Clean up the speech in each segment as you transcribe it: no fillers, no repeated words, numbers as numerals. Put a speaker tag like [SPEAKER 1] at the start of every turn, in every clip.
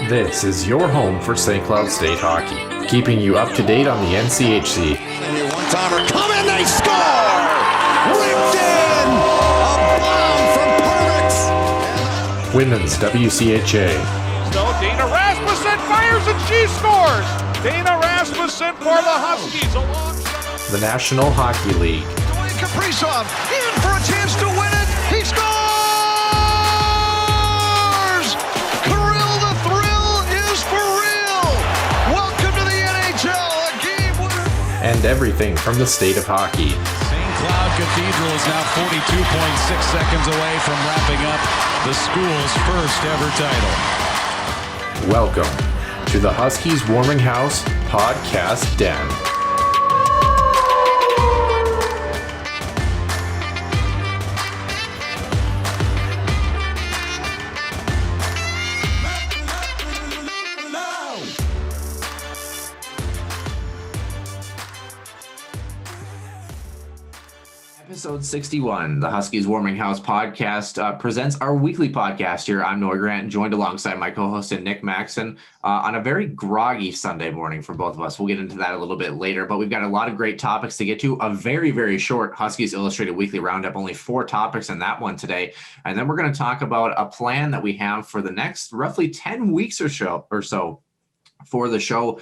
[SPEAKER 1] This is your home for St. Cloud State hockey, keeping you up to date on the NCHC.
[SPEAKER 2] One-timer, come in, they score! Ripped in! A bomb from Permix!
[SPEAKER 1] Women's WCHA.
[SPEAKER 3] So Dana Rasmussen fires and she scores! Dana Rasmussen for the Huskies alongside
[SPEAKER 1] The National Hockey League.
[SPEAKER 2] Dwayne Kaprizov in for a chance to win it! He scores! Kirill, the thrill is for real! Welcome to the NHL, a game winner!
[SPEAKER 1] And everything from the state of hockey.
[SPEAKER 4] St. Cloud Cathedral is now 42.6 seconds away from wrapping up the school's first ever title.
[SPEAKER 1] Welcome to the Huskies Warming House Podcast Den.
[SPEAKER 5] Episode 61, the Huskies Warming House podcast presents our weekly podcast here. I'm Noah Grant, joined alongside my co-host Nick Maxon on a very groggy Sunday morning for both of us. We'll get into that a little bit later, but we've got a lot of great topics to get to. A very, very short Huskies Illustrated Weekly Roundup, only 4 topics in that one today. And then we're going to talk about a plan that we have for the next roughly 10 weeks or so for the show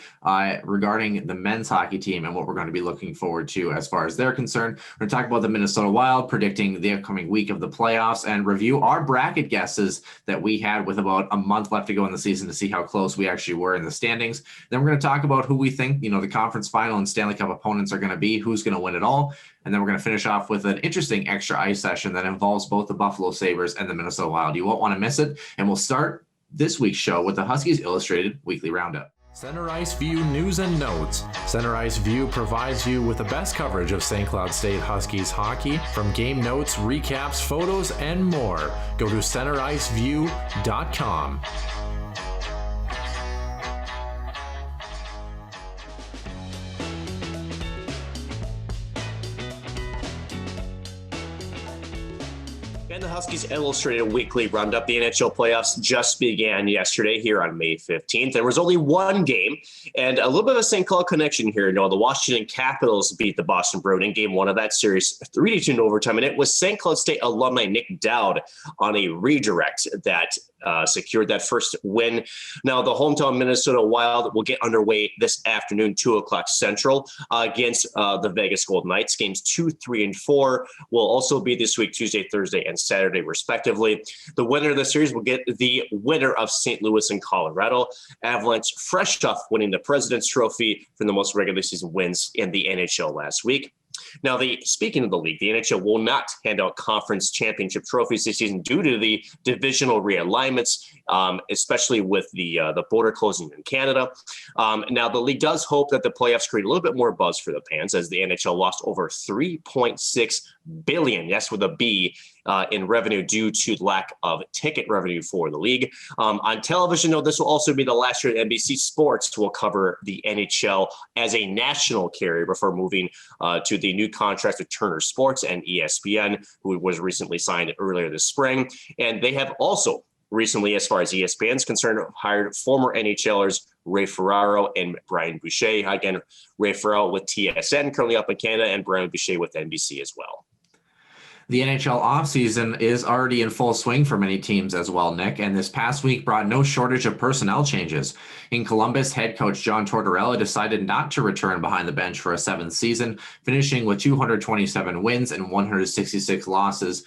[SPEAKER 5] regarding the men's hockey team and what we're going to be looking forward to as far as they're concerned. We're going to talk about the Minnesota Wild, predicting the upcoming week of the playoffs, and review our bracket guesses that we had with about a month left to go in the season to see how close we actually were in the standings. Then we're going to talk about who we think, the conference final and Stanley Cup opponents are going to be, who's going to win it all. And then we're going to finish off with an interesting extra ice session that involves both the Buffalo Sabres and the Minnesota Wild. You won't want to miss it. And we'll start this week's show with the Huskies Illustrated Weekly Roundup.
[SPEAKER 1] Center Ice View News and Notes. Center Ice View provides you with the best coverage of St. Cloud State Huskies hockey, from game notes, recaps, photos, and more. Go to centericeview.com.
[SPEAKER 6] And the Huskies Illustrated Weekly Roundup. The NHL playoffs just began yesterday here on May 15th. There was only one game and a little bit of a St. Cloud connection here. The Washington Capitals beat the Boston Bruins in game 1 of that series 3-2 in overtime. And it was St. Cloud State alumni Nick Dowd on a redirect that secured that first win. Now, the hometown Minnesota Wild will get underway this afternoon, 2 o'clock Central, against the Vegas Golden Knights. Games 2, 3, and 4 will also be this week, Tuesday, Thursday, and Saturday, respectively. The winner of the series will get the winner of St. Louis and Colorado. Avalanche fresh off winning the President's Trophy for the most regular season wins in the NHL last week. Now, speaking of the league, the NHL will not hand out conference championship trophies this season due to the divisional realignments, especially with the border closing in Canada. Now, the league does hope that the playoffs create a little bit more buzz for the fans, as the NHL lost over $3.6 billion, yes, with a B, in revenue due to lack of ticket revenue for the league. On television, though, this will also be the last year NBC Sports will cover the NHL as a national carrier before moving to the new contract with Turner Sports and ESPN, who was recently signed earlier this spring. And they have also recently, as far as ESPN is concerned, hired former NHLers Ray Ferraro and Brian Boucher. Again, Ray Ferraro with TSN currently up in Canada, and Brian Boucher with NBC as well.
[SPEAKER 5] The NHL offseason is already in full swing for many teams as well, Nick, and this past week brought no shortage of personnel changes. In Columbus, head coach John Tortorella decided not to return behind the bench for a 7th season, finishing with 227 wins and 166 losses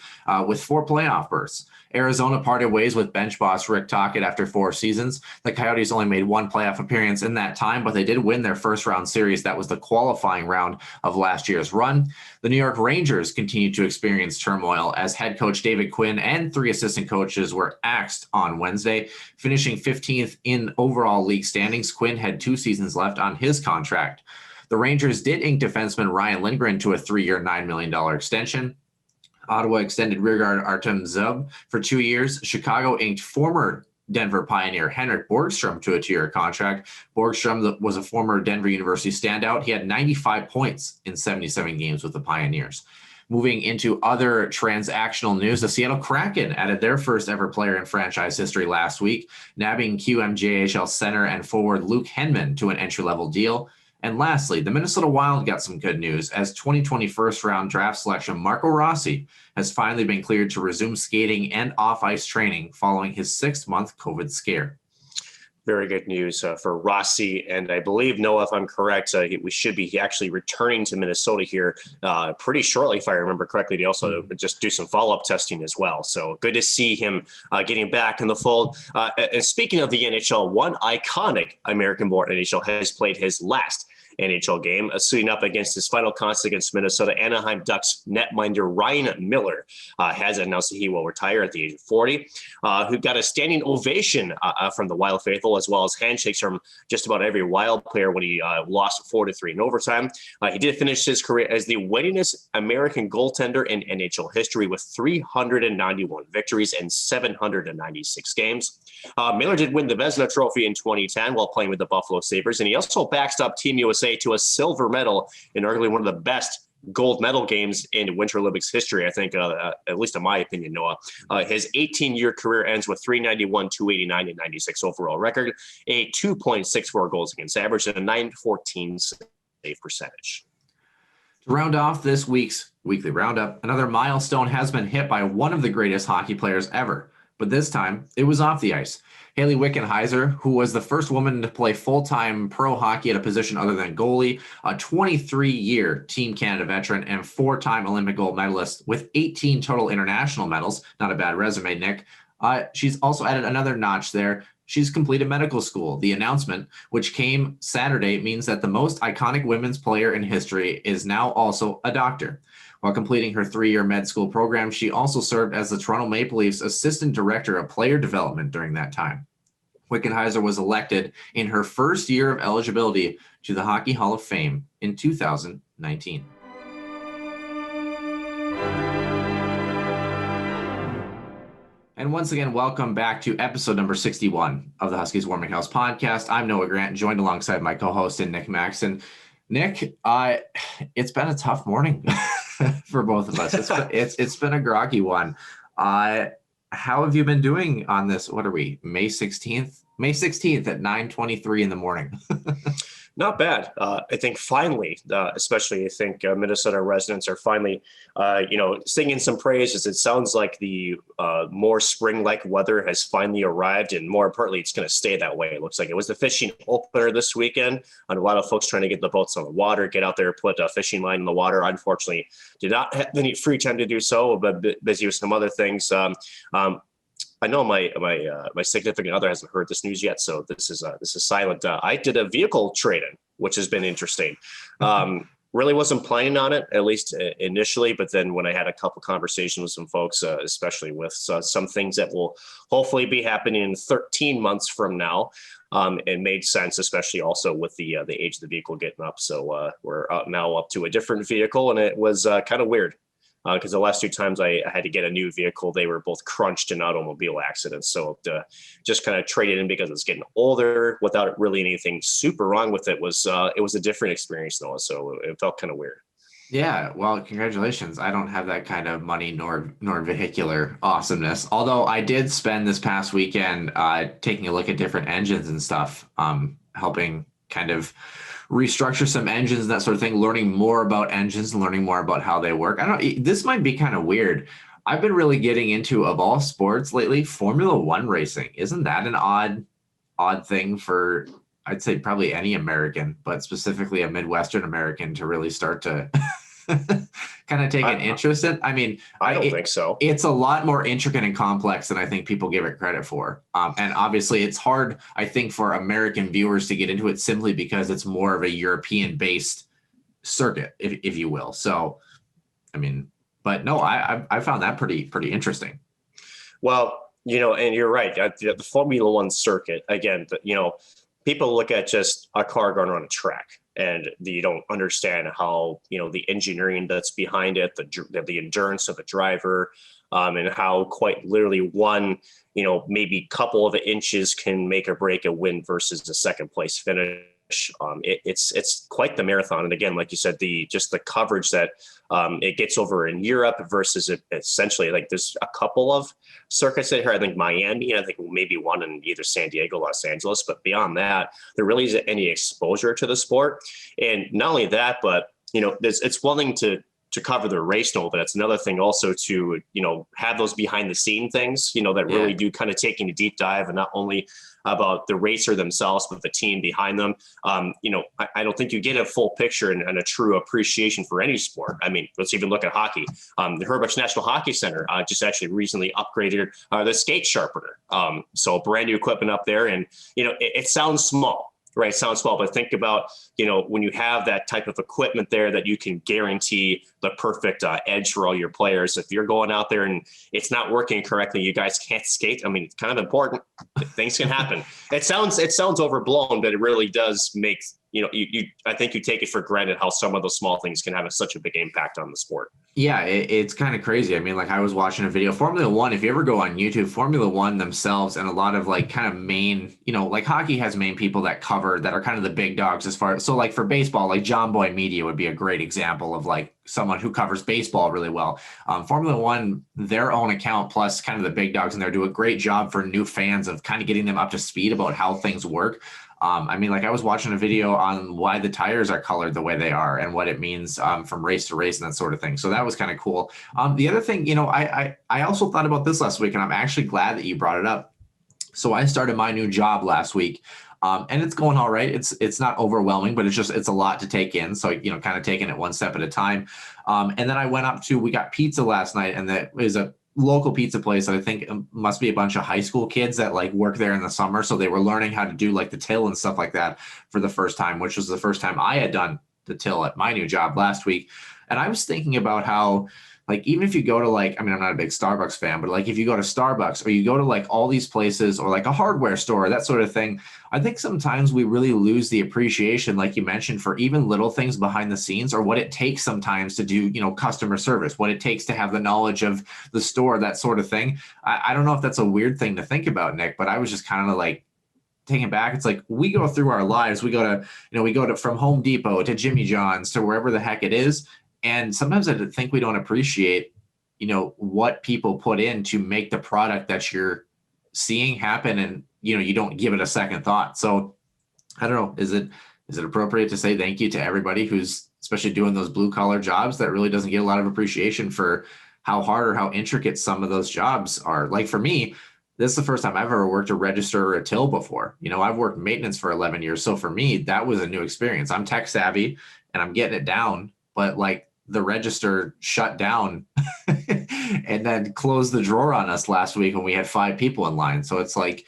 [SPEAKER 5] with 4 playoff berths. Arizona parted ways with bench boss Rick Tocchet after 4 seasons. The Coyotes only made 1 playoff appearance in that time, but they did win their first round series. That was the qualifying round of last year's run. The New York Rangers continued to experience turmoil as head coach David Quinn and 3 assistant coaches were axed on Wednesday, finishing 15th in overall league standings. Quinn had 2 seasons left on his contract. The Rangers did ink defenseman Ryan Lindgren to a 3-year, $9 million extension. Ottawa extended rearguard Artem Zub for 2 years. Chicago inked former Denver Pioneer Henrik Borgstrom to a 2-year contract. Borgstrom was a former Denver University standout. He had 95 points in 77 games with the Pioneers. Moving into other transactional news, the Seattle Kraken added their first ever player in franchise history last week, nabbing QMJHL center and forward Luke Henman to an entry-level deal. And lastly, the Minnesota Wild got some good news as 2020 first-round draft selection Marco Rossi has finally been cleared to resume skating and off-ice training following his 6-month COVID scare.
[SPEAKER 6] Very good news for Rossi. And I believe, Noah, if I'm correct, we should be actually returning to Minnesota here pretty shortly, if I remember correctly, to also just do some follow-up testing as well. So good to see him getting back in the fold. And speaking of the NHL, one iconic American-born NHL has played his last NHL game, suiting up against his final contest against Minnesota. Anaheim Ducks netminder Ryan Miller has announced that he will retire at the age of 40, who got a standing ovation from the Wild faithful, as well as handshakes from just about every Wild player when he lost 4-3 in overtime. He did finish his career as the winningest American goaltender in NHL history with 391 victories and 796 games. Miller did win the Vezina Trophy in 2010 while playing with the Buffalo Sabres, and he also backstopped Team USA to a silver medal in arguably one of the best gold medal games in Winter Olympics history, I think, at least in my opinion, Noah. His 18-year career ends with 391, 289, and 96 overall record, a 2.64 goals against average, and a 914 save percentage.
[SPEAKER 5] To round off this week's weekly roundup, another milestone has been hit by one of the greatest hockey players ever. But this time, it was off the ice. Hayley Wickenheiser, who was the first woman to play full-time pro hockey at a position other than goalie, a 23-year Team Canada veteran, and 4-time Olympic gold medalist with 18 total international medals. Not a bad resume, Nick. She's also added another notch there. She's completed medical school. The announcement, which came Saturday, means that the most iconic women's player in history is now also a doctor. While completing her 3-year med school program, she also served as the Toronto Maple Leafs Assistant Director of Player Development during that time. Wickenheiser was elected in her first year of eligibility to the Hockey Hall of Fame in 2019. And once again, welcome back to episode number 61 of the Huskies Warming House podcast. I'm Noah Grant, joined alongside my co-host Nick Maxon. Nick, it's been a tough morning for both of us. It's been a groggy one. How have you been doing on this? What are we? May 16th? May 16th at 9:23 in the morning.
[SPEAKER 6] Not bad. I think finally, especially I think Minnesota residents are finally, singing some praises. It sounds like the more spring-like weather has finally arrived, and more importantly, it's going to stay that way. It looks like it was the fishing opener this weekend, and a lot of folks trying to get the boats on the water, get out there, put a fishing line in the water. Unfortunately, did not have any free time to do so, but busy with some other things. I know my significant other hasn't heard this news yet, so this is silent. I did a vehicle trade-in, which has been interesting. Really wasn't planning on it, at least initially, but then when I had a couple conversations with some folks, especially with some things that will hopefully be happening in 13 months from now, it made sense, especially also with the age of the vehicle getting up. So we're now up to a different vehicle, and it was kind of weird. Because the last 2 times I had to get a new vehicle, they were both crunched in automobile accidents. So just kind of traded in because it's getting older without really anything super wrong with it. It was a different experience, though. So it felt kind of weird.
[SPEAKER 5] Yeah, well, congratulations. I don't have that kind of money nor vehicular awesomeness. Although I did spend this past weekend taking a look at different engines and stuff, helping kind of restructure some engines and that sort of thing, learning more about engines and learning more about how they work. This might be kind of weird. I've been really getting into, of all sports lately, Formula One racing. Isn't that an odd thing for, I'd say probably any American, but specifically a Midwestern American to really start to kind of take an interest in? I mean,
[SPEAKER 6] I don't think so.
[SPEAKER 5] It's a lot more intricate and complex than I think people give it credit for. And obviously it's hard, I think, for American viewers to get into it simply because it's more of a European-based circuit, if you will. So, I mean, but no, I found that pretty interesting.
[SPEAKER 6] Well, and you're right. The Formula One circuit, again, people look at just a car going around a track, and you don't understand how, the engineering that's behind it, the endurance of the driver, and how quite literally one, maybe couple of inches can make or break a win versus a second place finish. It's quite the marathon. And again, like you said, the coverage that it gets over in Europe versus essentially like there's a couple of circuits here. I think Miami, I think maybe one in either San Diego, Los Angeles, but beyond that, there really isn't any exposure to the sport. And not only that, but it's one thing to cover the race note, but it's another thing also to, have those behind the scene things, that really do kind of taking a deep dive and not only about the racer themselves, but the team behind them. I don't think you get a full picture and a true appreciation for any sport. I mean, let's even look at hockey. The Herbert National Hockey Center just actually recently upgraded the skate sharpener. So brand new equipment up there, and, it sounds small. Right. Sounds small, but think about, when you have that type of equipment there that you can guarantee the perfect edge for all your players. If you're going out there and it's not working correctly, you guys can't skate. I mean, it's kind of important. Things can happen. It sounds overblown, but it really does make, I think you take it for granted how some of those small things can have such a big impact on the sport.
[SPEAKER 5] Yeah, it's kind of crazy. I mean, like I was watching a video, Formula One, if you ever go on YouTube, Formula One themselves and a lot of like kind of main, like hockey has main people that cover that are kind of the big dogs as far as, so like for baseball, like John Boy Media would be a great example of like someone who covers baseball really well. Formula One, their own account plus kind of the big dogs in there do a great job for new fans of kind of getting them up to speed about how things work. I mean, like I was watching a video on why the tires are colored the way they are and what it means from race to race and that sort of thing. So that was kind of cool. The other thing, I also thought about this last week, and I'm actually glad that you brought it up. So I started my new job last week. And it's going all right. It's not overwhelming, but it's a lot to take in. So, kind of taking it one step at a time. And then I went we got pizza last night, and that is a local pizza place that I think must be a bunch of high school kids that like work there in the summer. So they were learning how to do like the till and stuff like that for the first time, which was the first time I had done the till at my new job last week. And I was thinking about how, like, even if you go to like, I mean, I'm not a big Starbucks fan, but like if you go to Starbucks or you go to like all these places or like a hardware store, that sort of thing, I think sometimes we really lose the appreciation, like you mentioned, for even little things behind the scenes or what it takes sometimes to do, customer service, what it takes to have the knowledge of the store, that sort of thing. I don't know if that's a weird thing to think about, Nick, but I was just kind of like, taking back, it's like we go through our lives. We go to from Home Depot to Jimmy John's to wherever the heck it is. And sometimes I think we don't appreciate, what people put in to make the product that you're seeing happen. And, you don't give it a second thought. So I don't know, is it appropriate to say thank you to everybody who's especially doing those blue collar jobs that really doesn't get a lot of appreciation for how hard or how intricate some of those jobs are? Like for me, this is the first time I've ever worked a register or a till before. I've worked maintenance for 11 years. So for me, that was a new experience. I'm tech savvy and I'm getting it down, but like the register shut down and then closed the drawer on us last week when we had 5 people in line. So it's like,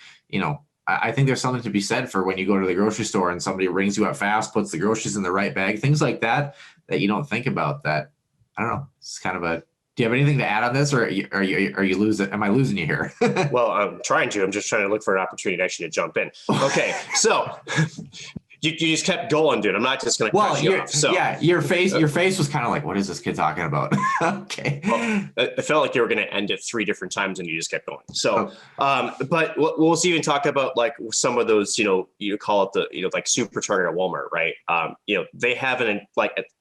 [SPEAKER 5] I think there's something to be said for when you go to the grocery store and somebody rings you up fast, puts the groceries in the right bag, things like that you don't think about. That, I don't know. It's kind of do you have anything to add on this, or are you losing? Am I losing you here?
[SPEAKER 6] Well, I'm trying to. I'm just trying to look for an opportunity actually to jump in. Okay, so you just kept going, dude. I'm not just going to cut you off. So yeah,
[SPEAKER 5] your face was kind of like, what is this kid talking about? Okay.
[SPEAKER 6] Well, it felt like you were going to end it 3 different times, and you just kept going. So, but we'll even talk about like some of those, you call it the, like Super Target at Walmart, right? They have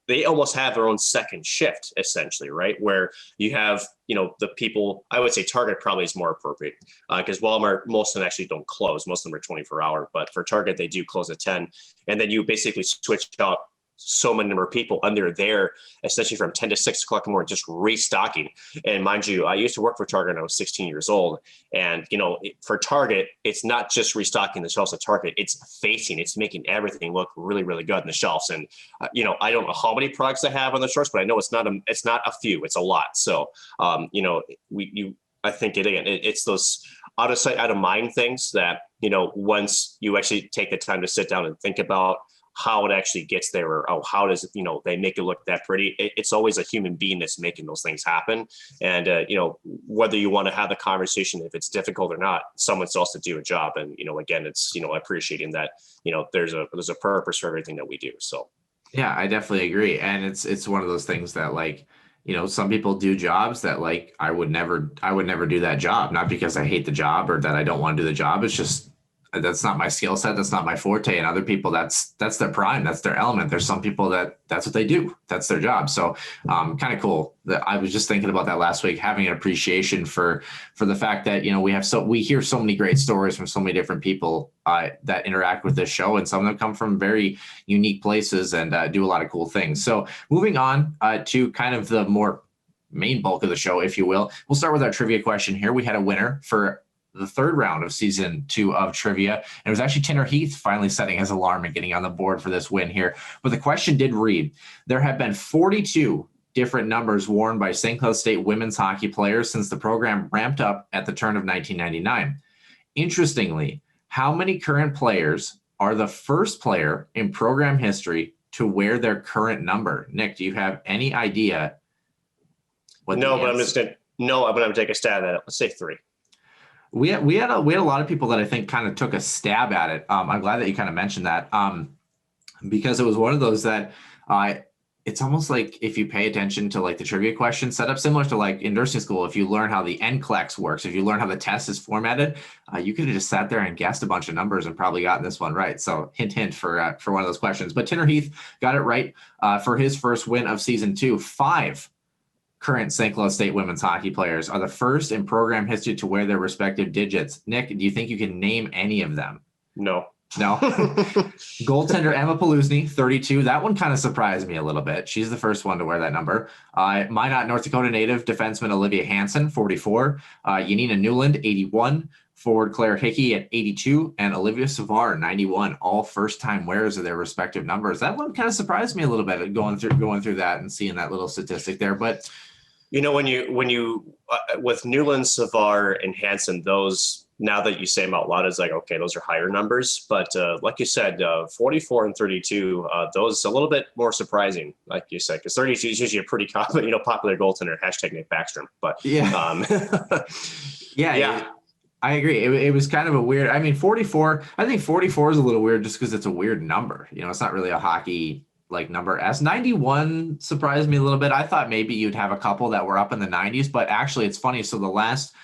[SPEAKER 6] they almost have their own second shift essentially, right? Where you have, the people, I would say Target probably is more appropriate because Walmart, most of them actually don't close. Most of them are 24-hour, but for Target, they do close at 10. And then you basically switch out so many number of people, and they're there essentially from 10 to 6 o'clock in the morning, just restocking. And mind you, I used to work for Target when I was 16 years old. And, for Target, it's not just restocking the shelves at Target, it's making everything look really, really good on the shelves. And, I don't know how many products I have on the shelves, but I know it's not a few, it's a lot. So, I think it's those out of sight, out of mind things that, once you actually take the time to sit down and think about how it actually gets there, or how does it, they make it look that pretty. It's always a human being that's making those things happen. And, whether you want to have the conversation, if it's difficult or not, someone's else to do a job. And, again, it's, appreciating that, there's a purpose for everything that we do. So.
[SPEAKER 5] Yeah, I definitely agree. And it's one of those things that like, some people do jobs that like, I would never do that job, not because I hate the job or that I don't want to do the job. It's just, that's not my skill set. That's not my forte. And other people, that's their prime. That's their element. There's some people that's what they do. That's their job. So kind of cool. I was just thinking about that last week, having an appreciation for the fact that, we hear so many great stories from so many different people that interact with this show. And some of them come from very unique places and do a lot of cool things. So moving on to kind of the more main bulk of the show, if you will, we'll start with our trivia question here. We had a winner for the third round of season 2 of trivia. And it was actually Tanner Heath finally setting his alarm and getting on the board for this win here. But the question did read, there have been 42 different numbers worn by St. Cloud State women's hockey players since the program ramped up at the turn of 1999. Interestingly, how many current players are the first player in program history to wear their current number? Nick, do you have any idea?
[SPEAKER 6] But I'm going to take a stab at it. Let's say 3.
[SPEAKER 5] We had a lot of people that I think kind of took a stab at it. I'm glad that you kind of mentioned that because it was one of those that it's almost like if you pay attention to like the trivia question setup, similar to like in nursing school, if you learn how the NCLEX works, if you learn how the test is formatted, you could have just sat there and guessed a bunch of numbers and probably gotten this one right. So hint for one of those questions. But Tanner Heath got it right for his first win of season 2. 5 current St. Cloud State women's hockey players are the first in program history to wear their respective digits. Nick, do you think you can name any of them?
[SPEAKER 6] No.
[SPEAKER 5] Goaltender Emma Paluzny, 32. That one kind of surprised me a little bit. She's the first one to wear that number. Minot, North Dakota native defenseman Olivia Hansen, 44. Yanina Newland, 81. Forward Claire Hickey at 82. And Olivia Savar, 91. All first-time wearers of their respective numbers. That one kind of surprised me a little bit going through that and seeing that little statistic there. But
[SPEAKER 6] when you with Newland, Savar, and Hansen, those, now that you say them out loud, it's like, okay, those are higher numbers. But like you said, 44 and 32, those a little bit more surprising, like you said, because 32 is usually a pretty popular goaltender, hashtag Nick Backstrom. But
[SPEAKER 5] yeah. I agree. It was kind of a weird, 44, I think 44 is a little weird just because it's a weird number. It's not really a hockey like number. S 91 surprised me a little bit. I thought maybe you'd have a couple that were up in the 90s, but actually it's funny. So the last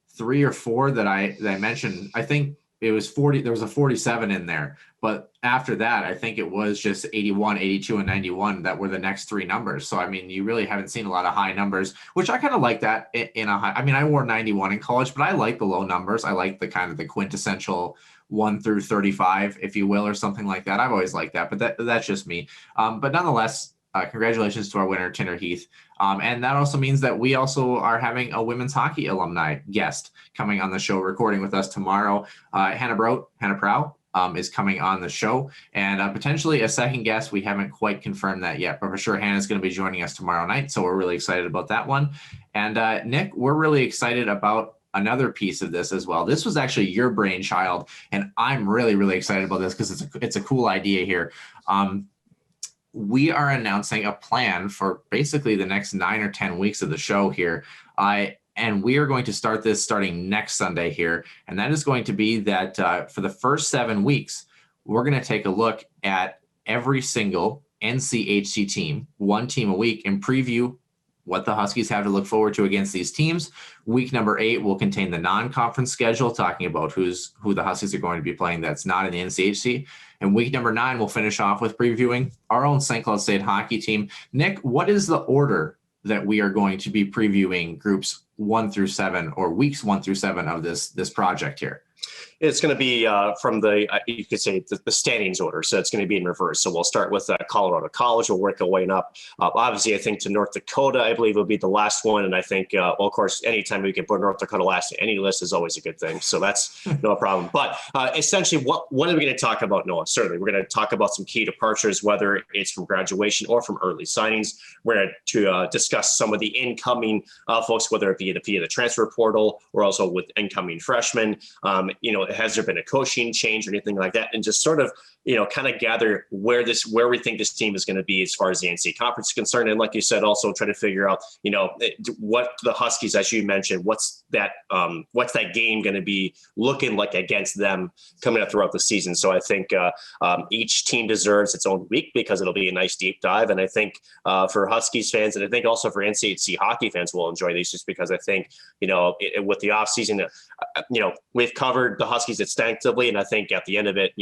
[SPEAKER 5] 3 or 4 that I mentioned, I think it was 40. There was a 47 in there, but after that, I think it was just 81, 82, and 91 that were the next 3 numbers. So, you really haven't seen a lot of high numbers, which I kind of like that in a high. I wore 91 in college, but I like the low numbers. I like the kind of the quintessential 1 through 35, if you will, or something like that. I've always liked that, but that's just me. But nonetheless, congratulations to our winner, Tanner Heath. And that also means that we also are having a women's hockey alumni guest coming on the show, recording with us tomorrow. Hannah Prow is coming on the show, and potentially a second guest. We haven't quite confirmed that yet, but for sure Hannah's going to be joining us tomorrow night. So we're really excited about that one. And Nick, we're really excited about another piece of this as well. This was actually your brainchild, and I'm really, really excited about this because it's a cool idea here. We are announcing a plan for basically the next 9 or 10 weeks of the show here. And we are going to start this starting next Sunday here. And that is going to be that for the first 7 weeks, we're going to take a look at every single NCHC team, 1 team a week, and preview what the Huskies have to look forward to against these teams. Week number 8 will contain the non-conference schedule, talking about who the Huskies are going to be playing that's not in the NCHC. And week number 9, we'll finish off with previewing our own St. Cloud State hockey team. Nick, what is the order that we are going to be previewing groups 1 through 7 or weeks 1 through 7 of this project here?
[SPEAKER 6] It's going to be from the, you could say, the standings order. So it's going to be in reverse. So we'll start with Colorado College. We'll work our way up. Obviously, I think to North Dakota, I believe will be the last one. And I think, well, of course, anytime we can put North Dakota last in any list is always a good thing. So that's no problem. But essentially, what are we going to talk about, Noah? Certainly, we're going to talk about some key departures, whether it's from graduation or from early signings. We're going to discuss some of the incoming folks, whether it be via the transfer portal or also with incoming freshmen. Has there been a coaching change or anything like that? And just sort of, kind of gather where we think this team is going to be as far as the NCAA conference is concerned. And like you said, also try to figure out, what the Huskies, as you mentioned, what's that game going to be looking like against them coming up throughout the season. So I think each team deserves its own week because it'll be a nice deep dive. And I think for Huskies fans, and I think also for NCHC hockey fans will enjoy these just because I think, with the off season, we've covered the Huskies extensively, and I think at the end of it,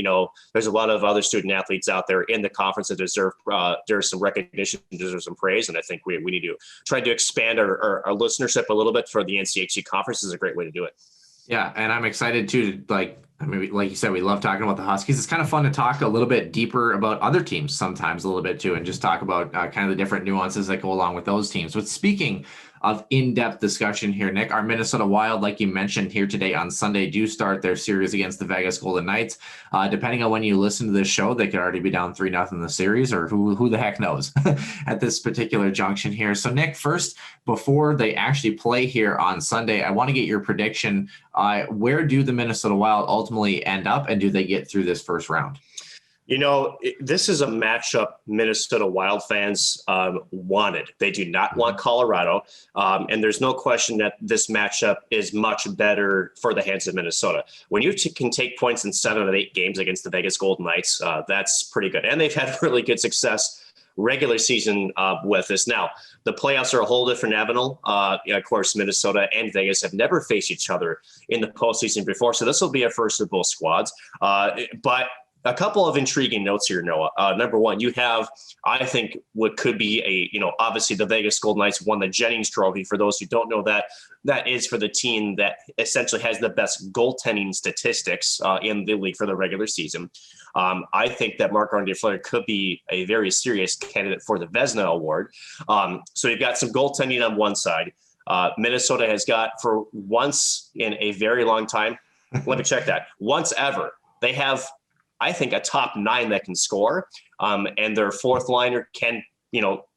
[SPEAKER 6] there's a lot of other student athletes out there in the conference that deserve some recognition, deserve some praise, and I think we need to try to expand our listenership a little bit for the NCHC conference. Is a great way to do it.
[SPEAKER 5] Yeah, and I'm excited too. Like you said, we love talking about the Huskies. It's kind of fun to talk a little bit deeper about other teams sometimes a little bit too, and just talk about kind of the different nuances that go along with those teams. But speaking of in-depth discussion here, Nick, our Minnesota Wild, like you mentioned here today on Sunday, do start their series against the Vegas Golden Knights. Depending on when you listen to this show, they could already be down 3-0 in the series, or who the heck knows at this particular junction here. So Nick, first, before they actually play here on Sunday, I want to get your prediction. Where do the Minnesota Wild ultimately end up, and do they get through this first round?
[SPEAKER 6] This is a matchup Minnesota Wild fans wanted. They do not want Colorado. And there's no question that this matchup is much better for the hands of Minnesota. When you can take points in 7 of 8 games against the Vegas Golden Knights, that's pretty good. And they've had really good success regular season with this. Now, the playoffs are a whole different animal. Of course, Minnesota and Vegas have never faced each other in the postseason before. So this will be a first of both squads. But a couple of intriguing notes here, Noah. Number one, you have, I think, what could be obviously the Vegas Golden Knights won the Jennings Trophy. For those who don't know that is for the team that essentially has the best goaltending statistics in the league for the regular season. I think that Marc-Andre Fleury could be a very serious candidate for the Vezina Award. So you've got some goaltending on one side. Minnesota has got, for once in a very long time, let me check that, once ever, they have, I think, a top 9 that can score, and their fourth liner can,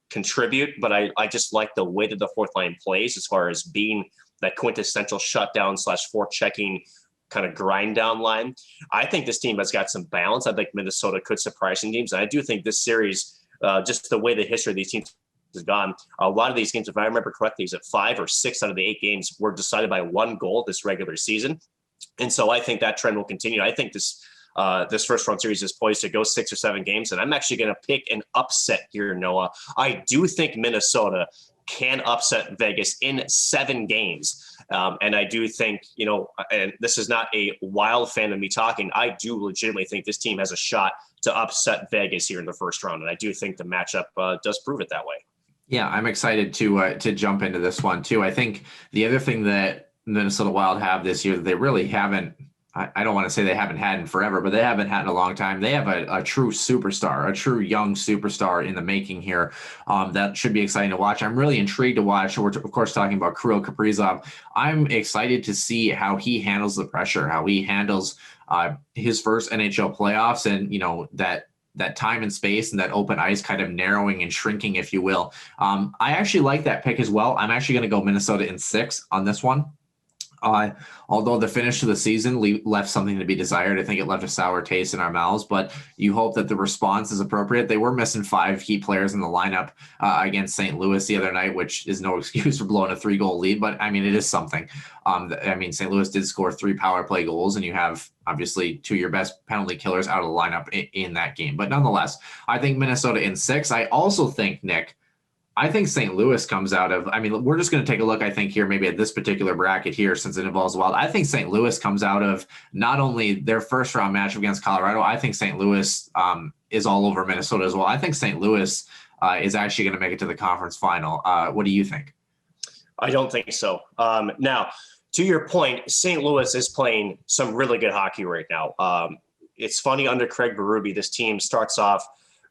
[SPEAKER 6] contribute. But I just like the way that the fourth line plays as far as being that quintessential shutdown / forechecking kind of grind down line. I think this team has got some balance. I think Minnesota could surprise some teams. And I do think this series, just the way the history of these teams has gone, a lot of these games, if I remember correctly, is that 5 or 6 out of the 8 games were decided by 1 goal this regular season. And so I think that trend will continue. I think this first round series is poised to go 6 or 7 games. And I'm actually going to pick an upset here, Noah. I do think Minnesota can upset Vegas in 7 games. And I do think, and this is not a Wild fan of me talking, I do legitimately think this team has a shot to upset Vegas here in the first round. And I do think the matchup does prove it that way.
[SPEAKER 5] Yeah, I'm excited to jump into this one too. I think the other thing that Minnesota Wild have this year that they really haven't, I don't want to say they haven't had in forever, but they haven't had in a long time. They have a true superstar, a true young superstar in the making here. That should be exciting to watch. I'm really intrigued to watch. We're, of course, talking about Kirill Kaprizov. I'm excited to see how he handles the pressure, how he handles his first NHL playoffs, and, that time and space and that open ice kind of narrowing and shrinking, if you will. I actually like that pick as well. I'm actually going to go Minnesota in 6 on this one. Although the finish of the season left something to be desired. I think it left a sour taste in our mouths, but you hope that the response is appropriate. They were missing 5 key players in the lineup against St. Louis the other night, which is no excuse for blowing a 3-goal lead, but I mean, it is something. St. Louis did score 3 power play goals, and you have obviously 2 of your best penalty killers out of the lineup in that game. But nonetheless, I think Minnesota in 6. I also think, Nick, I think St. Louis comes out of, we're just going to take a look, I think, here, maybe at this particular bracket here, since it involves the Wild. I think St. Louis comes out of not only their first round match against Colorado, I think St. Louis is all over Minnesota as well. I think St. Louis is actually going to make it to the conference final. What do you think?
[SPEAKER 6] I don't think so. Now, to your point, St. Louis is playing some really good hockey right now. It's funny, under Craig Berube, this team starts off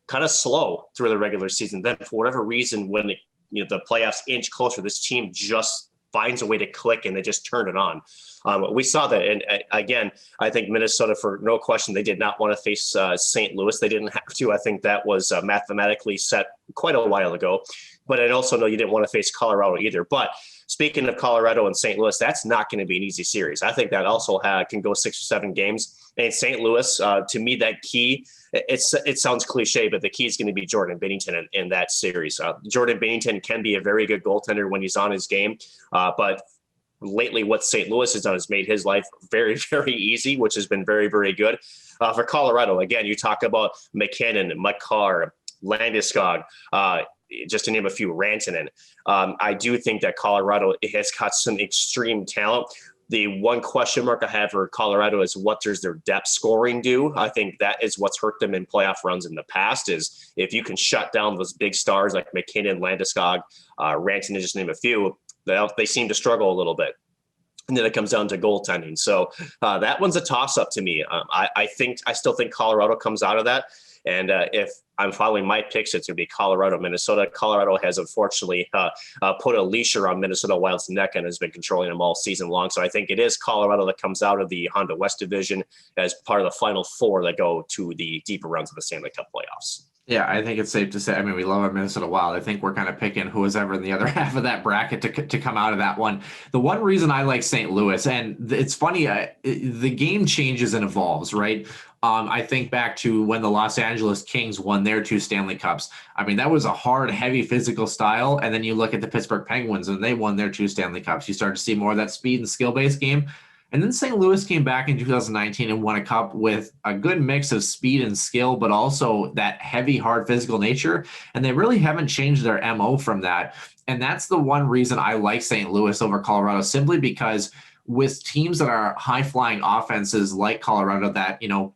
[SPEAKER 6] kind of slow through the regular season. Then for whatever reason, when the playoffs inch closer, this team just finds a way to click and they just turn it on. We saw that. And again, I think Minnesota, for no question, they did not want to face St. Louis. They didn't have to. I think that was mathematically set quite a while ago. But I also know you didn't want to face Colorado either. But speaking of Colorado and St. Louis, that's not going to be an easy series. I think that also can go 6 or 7 games. And St. Louis, to me, that key, it sounds cliche, but the key is going to be Jordan Binnington in that series. Jordan Binnington can be a very good goaltender when he's on his game. But lately what St. Louis has done is made his life very, very easy, which has been very, very good. For Colorado, again, you talk about McKinnon, Makar, Landeskog, just to name a few, Rantanen. I do think that Colorado has got some extreme talent. The one question mark I have for Colorado is what does their depth scoring do? I think that is what's hurt them in playoff runs in the past, is if you can shut down those big stars like McKinnon, Landeskog, Rantanen, to just name a few, they seem to struggle a little bit. And then it comes down to goaltending. So that one's a toss-up to me. I still think Colorado comes out of that. And if I'm following my picks, it's going to be Colorado, Minnesota. Colorado has unfortunately put a leash around Minnesota Wild's neck and has been controlling them all season long. So I think it is Colorado that comes out of the Honda West Division as part of the Final Four that go to the deeper rounds of the Stanley Cup playoffs.
[SPEAKER 5] Yeah, I think it's safe to say, I mean, we love our Minnesota Wild. I think we're kind of picking who is ever in the other half of that bracket to come out of that one. The one reason I like St. Louis, and it's funny, the game changes and evolves, right? I think back to when the Los Angeles Kings won their 2 Stanley Cups. I mean, that was a hard, heavy physical style. And then you look at the Pittsburgh Penguins and they won their 2 Stanley Cups. You start to see more of that speed and skill-based game. And then St. Louis came back in 2019 and won a cup with a good mix of speed and skill, but also that heavy, hard physical nature. And they really haven't changed their MO from that. And that's the one reason I like St. Louis over Colorado, simply because with teams that are high-flying offenses like Colorado that, you know,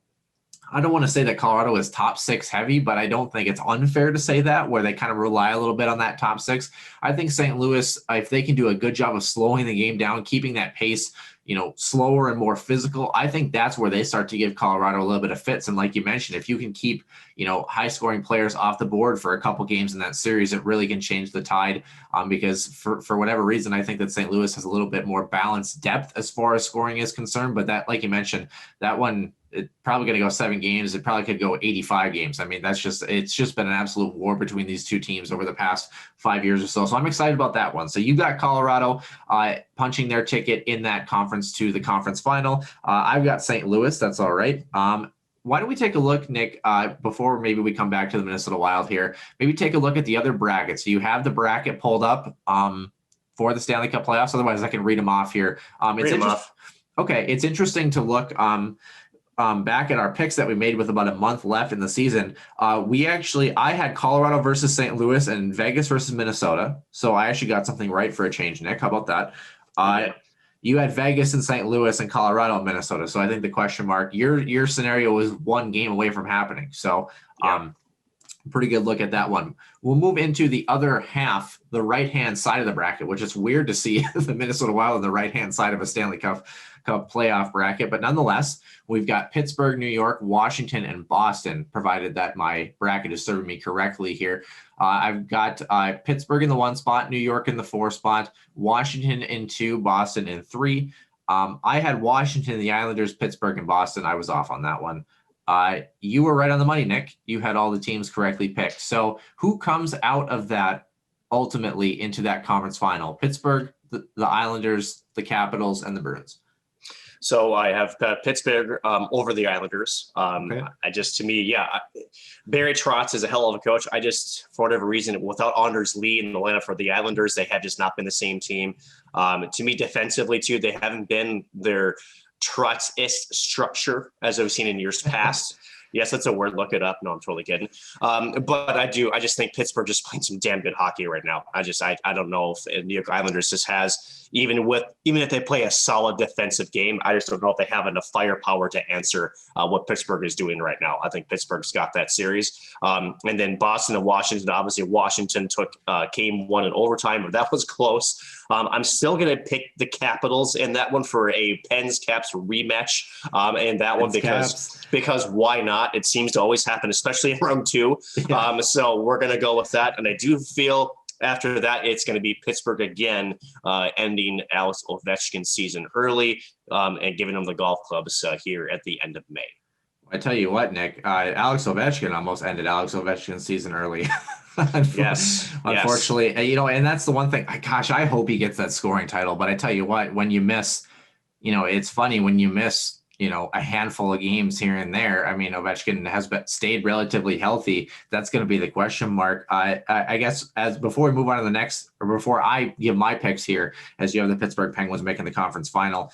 [SPEAKER 5] I don't want to say that Colorado is top 6 heavy, but I don't think it's unfair to say that, where they kind of rely a little bit on that top 6. I think St. Louis, if they can do a good job of slowing the game down, keeping that pace, you know, slower and more physical, I think that's where they start to give Colorado a little bit of fits. And like you mentioned, if you can keep, you know, high scoring players off the board for a couple games in that series, it really can change the tide. Because for whatever reason, I think that St. Louis has a little bit more balanced depth as far as scoring is concerned. But that, like you mentioned, that one, it's probably going to go 7 games. It probably could go 85 games. I mean, it's just been an absolute war between these two teams over the past 5 years or so. So I'm excited about that one. So you got Colorado punching their ticket in that conference to the conference final. I've got St. Louis. That's all right. Why don't we take a look, Nick, before maybe we come back to the Minnesota Wild here, maybe take a look at the other brackets. So you have the bracket pulled up for the Stanley Cup playoffs. Otherwise, I can read them off here. Okay. It's interesting to look back at our picks that we made with about a month left in the season. I had Colorado versus St. Louis and Vegas versus Minnesota. So I actually got something right for a change, Nick. How about that? You had Vegas and St. Louis and Colorado and Minnesota. So I think the question mark, your scenario was 1 game away from happening. So pretty good look at that one. We'll move into the other half, the right-hand side of the bracket, which is weird to see the Minnesota Wild on the right-hand side of a Stanley Cup playoff bracket. But nonetheless, we've got Pittsburgh, New York, Washington, and Boston, provided that my bracket is serving me correctly here. I've got Pittsburgh in the 1 spot, New York in the 4 spot, Washington in 2, Boston in 3. I had Washington, the Islanders, Pittsburgh, and Boston. I was off on that one. You were right on the money, Nick. You had all the teams correctly picked. So who comes out of that ultimately into that conference final? Pittsburgh, the Islanders, the Capitals, and the Bruins.
[SPEAKER 6] So I have Pittsburgh over the Islanders.
[SPEAKER 5] Okay.
[SPEAKER 6] Barry Trotz is a hell of a coach. For whatever reason, without Anders Lee in the lineup for the Islanders, they have just not been the same team. To me, defensively, too, they haven't been their Trotz-ist structure as I've seen in years past. Yes, that's a word. Look it up. No, I'm totally kidding. But I just think Pittsburgh just playing some damn good hockey right now. I don't know if the New York Islanders just has, even if they play a solid defensive game, I just don't know if they have enough firepower to answer what Pittsburgh is doing right now. I think Pittsburgh's got that series. And then Boston and Washington, obviously Washington took game 1 in overtime, but that was close. I'm still going to pick the Capitals in that one for a Pens-Caps rematch. And that one because why not? It seems to always happen, especially in round 2. Yeah. So we're going to go with that. And I do feel after that, it's going to be Pittsburgh again, ending Alex Ovechkin's season early and giving him the golf clubs here at the end of May.
[SPEAKER 5] I tell you what, Nick, Alex Ovechkin almost ended Alex Ovechkin's season early.
[SPEAKER 6] Yes.
[SPEAKER 5] Unfortunately, and that's the one thing. Gosh, I hope he gets that scoring title. But I tell you what, when you miss, it's funny when you miss, a handful of games here and there. I mean, Ovechkin has stayed relatively healthy. That's going to be the question mark. I guess before we move on to the next, or before I give my picks here, as you have the Pittsburgh Penguins making the conference final,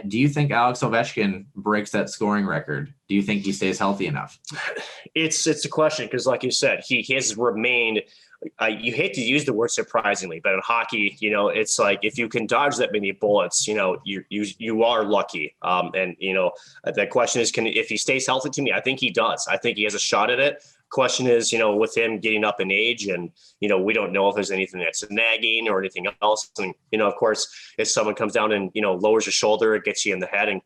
[SPEAKER 5] do you think Alex Ovechkin breaks that scoring record? Do you think he stays healthy enough?
[SPEAKER 6] It's a question because, like you said, he has remained you hate to use the word surprisingly, but in hockey, it's like if you can dodge that many bullets, you are lucky. And the question is, if he stays healthy, to me, I think he does. I think he has a shot at it. Question is, with him getting up in age, and we don't know if there's anything that's nagging or anything else. And of course, if someone comes down and lowers your shoulder, it gets you in the head and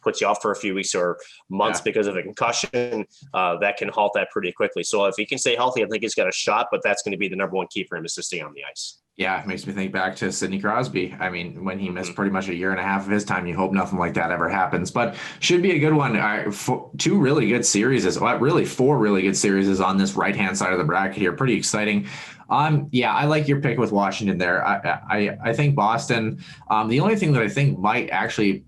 [SPEAKER 6] puts you off for a few weeks or months because of a concussion, that can halt that pretty quickly. So if he can stay healthy, I think he's got a shot. But that's going to be the number one key for him, is to stay on the ice.
[SPEAKER 5] Yeah, it makes me think back to Sidney Crosby. I mean, when he missed pretty much a year and a half of his time, you hope nothing like that ever happens. But should be a good one. Two really good series, really four really good series on this right-hand side of the bracket here. Pretty exciting. Yeah, I like your pick with Washington there. I think Boston. The only thing that I think might actually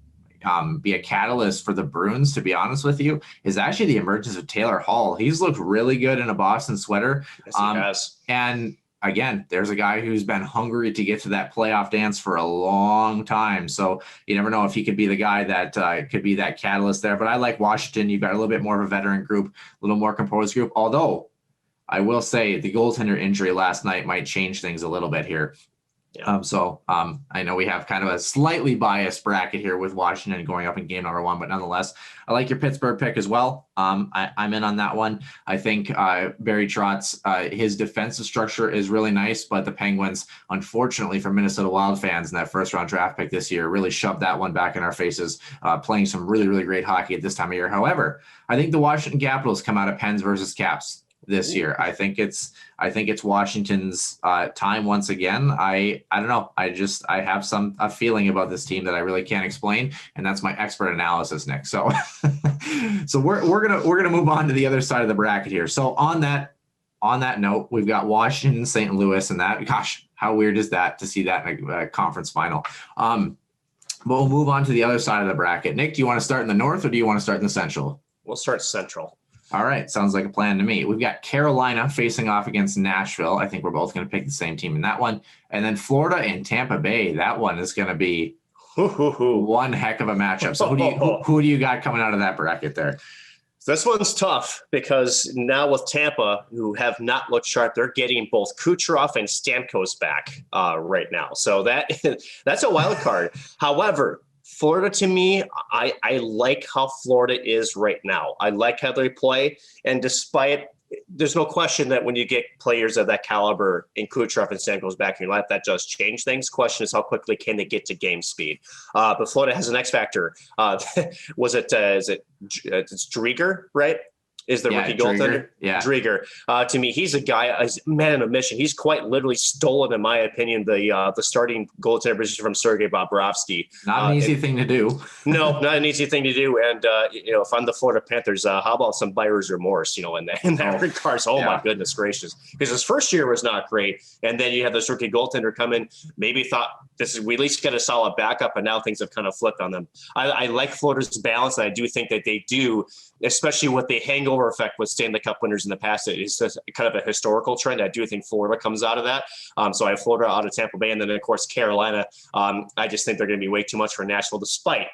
[SPEAKER 5] be a catalyst for the Bruins, to be honest with you, is actually the emergence of Taylor Hall. He's looked really good in a Boston sweater.
[SPEAKER 6] Yes, he has.
[SPEAKER 5] And again, there's a guy who's been hungry to get to that playoff dance for a long time. So you never know if he could be the guy that could be that catalyst there. But I like Washington. You've got a little bit more of a veteran group, a little more composed group. Although I will say the goaltender injury last night might change things a little bit here.
[SPEAKER 6] Yeah.
[SPEAKER 5] I know we have kind of a slightly biased bracket here with Washington going up in game number one, but nonetheless, I like your Pittsburgh pick as well. I'm in on that one. I think Barry Trotz, his defensive structure is really nice, but the Penguins, unfortunately for Minnesota Wild fans in that first round draft pick this year, really shoved that one back in our faces, playing some really, really great hockey at this time of year. However, I think the Washington Capitals come out of Pens versus Caps this year. I think it's Washington's time once again. I don't know. I have a feeling about this team that I really can't explain, and that's my expert analysis, Nick. So, we're gonna move on to the other side of the bracket here. So on that note, we've got Washington, St. Louis, and that. Gosh, how weird is that to see that in a conference final? But we'll move on to the other side of the bracket. Nick, do you want to start in the North or do you want to start in the Central?
[SPEAKER 6] We'll start Central.
[SPEAKER 5] All right. Sounds like a plan to me. We've got Carolina facing off against Nashville. I think we're both going to pick the same team in that one. And then Florida and Tampa Bay. That one is going to be one heck of a matchup. So who do you got coming out of that bracket there?
[SPEAKER 6] This one's tough because now with Tampa, who have not looked sharp, they're getting both Kucherov and Stamkos back right now. So that's a wild card. However, Florida, to me, I like how Florida is right now. I like how they play. And there's no question that when you get players of that caliber in Kucherov and Samko back in your life, that does change things. Question is how quickly can they get to game speed? But Florida has an X factor. It's Drieger, right? Is the rookie goaltender. Yeah. Drieger. To me, he's a guy, a man on a mission. He's quite literally stolen, in my opinion, the starting goaltender position from Sergei Bobrovsky.
[SPEAKER 5] Not an easy thing to do.
[SPEAKER 6] No, not an easy thing to do. And, if I'm the Florida Panthers, how about some buyer's remorse, in that regards? My goodness gracious. Because his first year was not great. And then you have this rookie goaltender come in, maybe thought we at least get a solid backup, and now things have kind of flipped on them. I like Florida's balance. And I do think that they do, especially with the hangover effect with Stanley Cup winners in the past. It's just kind of a historical trend. I do think Florida comes out of that. So I have Florida out of Tampa Bay, and then of course Carolina. I just think they're going to be way too much for Nashville, despite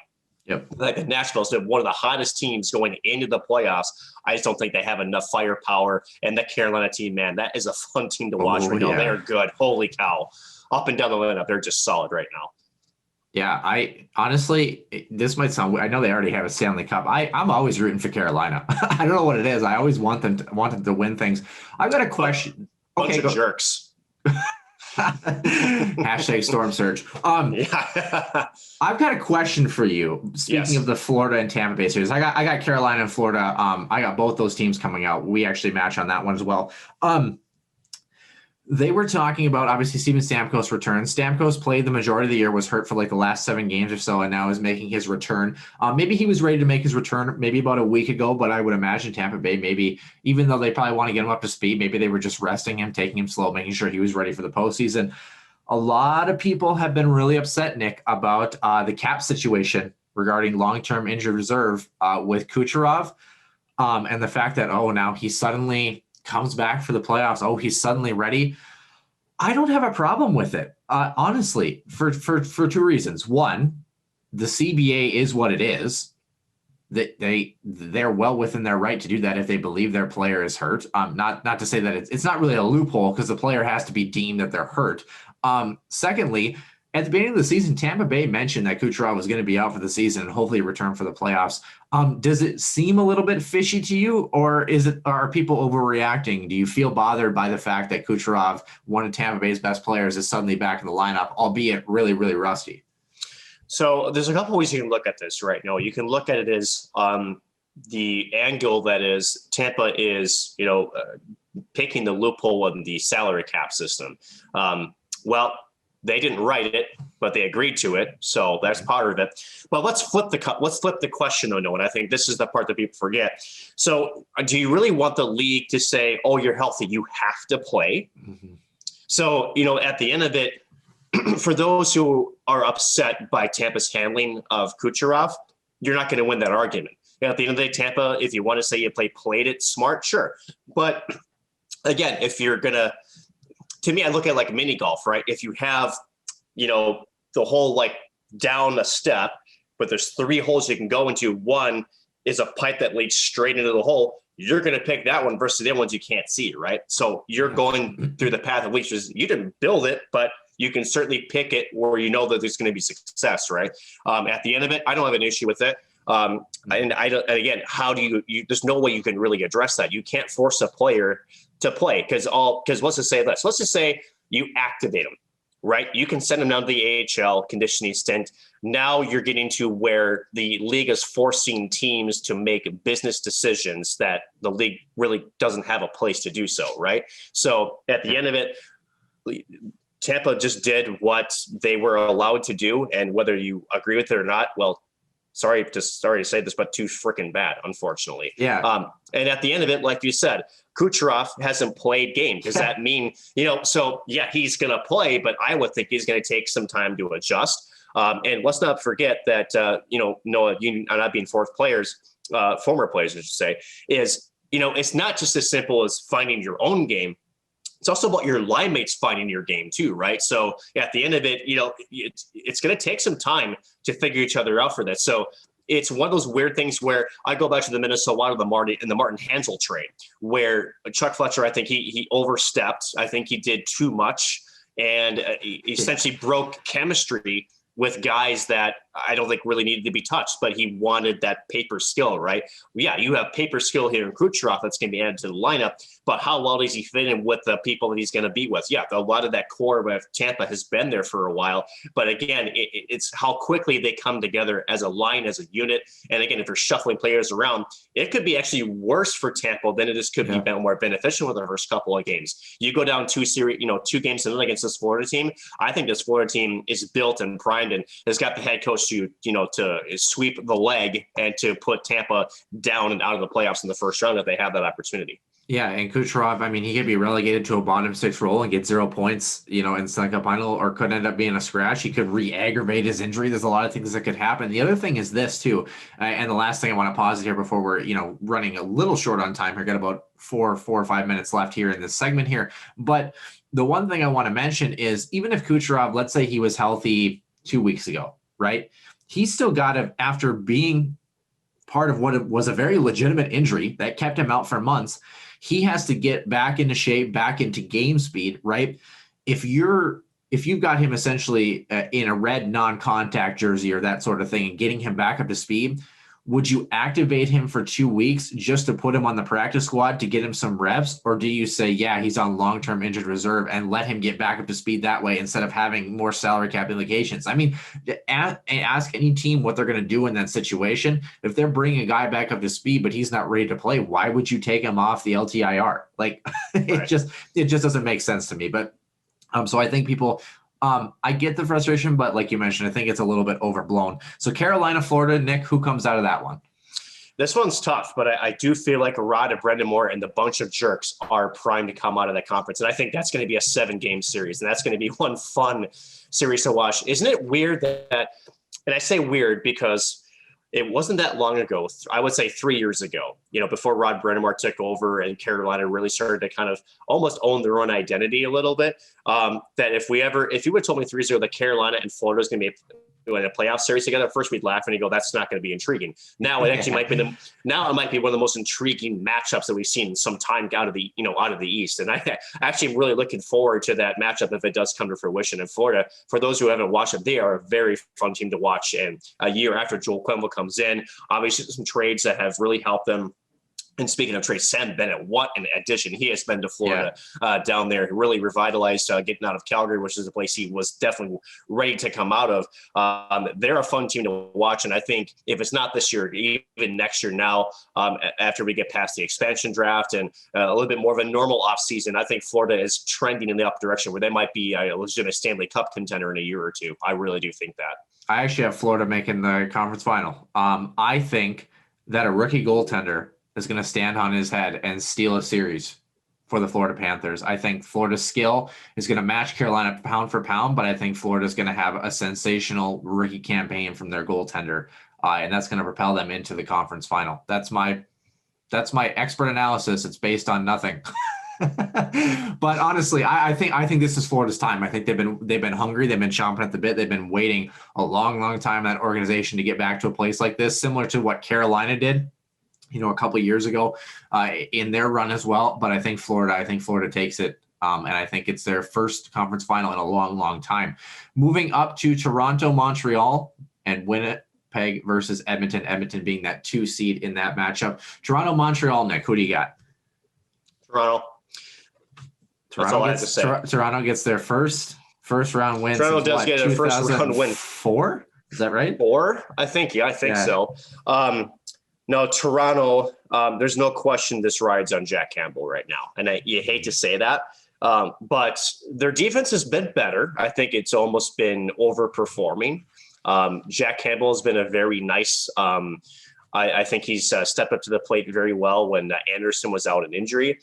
[SPEAKER 6] like Nashville's one of the hottest teams going into the playoffs. I just don't think they have enough firepower. And the Carolina team, man, that is a fun team to watch right now. They're good. Holy cow. Up and down the lineup, they're just solid right now.
[SPEAKER 5] Yeah, I honestly, this might sound weird. I know they already have a Stanley Cup. I'm always rooting for Carolina. I don't know what it is. I always want them to win things. I've got a question.
[SPEAKER 6] Bunch of jerks.
[SPEAKER 5] Hashtag storm surge. I've got a question for you. Speaking of the Florida and Tampa Bay series, I got Carolina and Florida. I got both those teams coming out. We actually match on that one as well. They were talking about, obviously, Steven Stamkos' return. Stamkos played the majority of the year, was hurt for like the last 7 games or so, and now is making his return. Maybe he was ready to make his return maybe about a week ago, but I would imagine Tampa Bay, maybe, even though they probably want to get him up to speed, maybe they were just resting him, taking him slow, making sure he was ready for the postseason. A lot of people have been really upset, Nick, about the cap situation regarding long-term injured reserve with Kucherov, and the fact that, now he suddenly comes back for the playoffs. He's suddenly ready. I don't have a problem with it, honestly, for 2 reasons. One, the CBA is what it is. they're well within their right to do that if they believe their player is hurt. Not to say that it's not really a loophole because the player has to be deemed that they're hurt. Secondly, at the beginning of the season, Tampa Bay mentioned that Kucherov was going to be out for the season and hopefully return for the playoffs. Does it seem a little bit fishy to you, or are people overreacting? Do you feel bothered by the fact that Kucherov, one of Tampa Bay's best players, is suddenly back in the lineup, albeit really, really rusty?
[SPEAKER 6] So there's a couple ways you can look at this right now. You can look at it as the angle that is Tampa is, picking the loophole in the salary cap system. Well, they didn't write it, but they agreed to it, so that's part of it. But let's flip the question, though, Noah, and I think this is the part that people forget. So, do you really want the league to say, "Oh, you're healthy, you have to play"? Mm-hmm. So, at the end of it, for those who are upset by Tampa's handling of Kucherov, you're not going to win that argument. At the end of the day, Tampa, if you want to say you played it smart, sure. But again, if you're gonna, to me, I look at like mini golf, right? If you have, the hole like down a step, but there's 3 holes you can go into. One is a pipe that leads straight into the hole. You're going to pick that one versus the other ones you can't see, right? So you're going through the path of least. You didn't build it, but you can certainly pick it where you know that there's going to be success, right? At the end of it, I don't have an issue with it. And again, how do you there's no way you can really address that. You can't force a player to play because let's just say this. Let's just say you activate them, right? You can send them down to the AHL conditioning stint. Now you're getting to where the league is forcing teams to make business decisions that the league really doesn't have a place to do so, right? So at the end of it, Tampa just did what they were allowed to do, and whether you agree with it or not, well, sorry to say this, but too freaking bad, unfortunately.
[SPEAKER 5] Yeah.
[SPEAKER 6] And at the end of it, like you said, Kucherov hasn't played game. Does that mean, so yeah, he's going to play, but I would think he's going to take some time to adjust. And let's not forget that, Noah, you are not being former players, I should say, is, it's not just as simple as finding your own game. It's also about your line mates finding your game too, right? So at the end of it, it's going to take some time to figure each other out for this. So it's one of those weird things where I go back to the Minnesota Wild and the Martin Hansel trade, where Chuck Fletcher, I think he overstepped. I think he did too much and he essentially broke chemistry with guys that I don't think really needed to be touched, but he wanted that paper skill, right? Yeah, you have paper skill here in Kucherov that's going to be added to the lineup, but how well does he fit in with the people that he's going to be with? Yeah, a lot of that core of Tampa has been there for a while, but again, it's how quickly they come together as a line, as a unit. And again, if you're shuffling players around, it could be actually worse for Tampa than it is could be more beneficial with the first couple of games. You go down 2 games against this Florida team. I think this Florida team is built and primed and has got the head coach to sweep the leg and to put Tampa down and out of the playoffs in the first round if they have that opportunity.
[SPEAKER 5] Yeah, and Kucherov, he could be relegated to a bottom 6 role and get 0 points, in Stanley Cup final, or could end up being a scratch. He could re-aggravate his injury. There's a lot of things that could happen. The other thing is this too, and the last thing I want to pause here before we're, running a little short on time here. Got about 4 or 5 minutes left here in this segment here. But the one thing I want to mention is even if Kucherov, let's say he was healthy 2 weeks ago, right? He still got to, after being part of what was a very legitimate injury that kept him out for months, he has to get back into shape, back into game speed, right? If you've got him essentially in a red non-contact jersey or that sort of thing and getting him back up to speed, would you activate him for 2 weeks just to put him on the practice squad to get him some reps? Or do you say, yeah, he's on long-term injured reserve and let him get back up to speed that way instead of having more salary cap implications? Ask any team what they're going to do in that situation. If they're bringing a guy back up to speed, but he's not ready to play, why would you take him off the LTIR? It just doesn't make sense to me. But so I think people, I get the frustration, but like you mentioned, I think it's a little bit overblown. So Carolina, Florida, Nick, who comes out of that one?
[SPEAKER 6] This one's tough, but I do feel like Rod and Brendan Moore and the bunch of jerks are primed to come out of that conference. And I think that's going to be a 7-game series, and that's going to be one fun series to watch. Isn't it weird that, and I say weird because it wasn't that long ago, I would say 3 years ago, before Rod Brind'Amour took over and Carolina really started to kind of almost own their own identity a little bit, that if you would have told me 3 years ago that Carolina and Florida is going to be in a playoff series together. First we'd laugh and you go, that's not going to be intriguing. Now it actually might be one of the most intriguing matchups that we've seen in some time out of the East. And I actually am really looking forward to that matchup if it does come to fruition. And Florida, for those who haven't watched it, they are a very fun team to watch. And a year after Joel Quenneville comes in, obviously some trades that have really helped them. And speaking of trade, Sam Bennett, what an addition he has been to Florida down there. Really revitalized getting out of Calgary, which is a place he was definitely ready to come out of. They're a fun team to watch. And I think if it's not this year, even next year now, after we get past the expansion draft and a little bit more of a normal offseason, I think Florida is trending in the up direction where they might be a legitimate Stanley Cup contender in a year or two. I really do think that.
[SPEAKER 5] I actually have Florida making the conference final. I think that a rookie goaltender is going to stand on his head and steal a series for the Florida Panthers. I think Florida's skill is going to match Carolina pound for pound, but I think Florida's going to have a sensational rookie campaign from their goaltender, and that's going to propel them into the conference final. That's my expert analysis. It's based on nothing. But honestly, I think this is Florida's time. I think they've been hungry. They've been chomping at the bit. They've been waiting a long time in that organization to get back to a place like this, similar to what Carolina did, a couple of years ago in their run as well. But I think Florida takes it. And I think it's their first conference final in a long time. Moving up to Toronto, Montreal, and Winnipeg versus Edmonton. Edmonton being that 2 seed in that matchup. Toronto, Montreal, Nick, who do you got?
[SPEAKER 6] Toronto. That's all I have to say.
[SPEAKER 5] Toronto gets their first round win.
[SPEAKER 6] Toronto does get a first round win.
[SPEAKER 5] 4? Is that right?
[SPEAKER 6] 4? I think so. No, Toronto, there's no question this rides on Jack Campbell right now. And you hate to say that, but their defense has been better. I think it's almost been overperforming. Jack Campbell has been a very nice I think he's stepped up to the plate very well when Anderson was out in injury.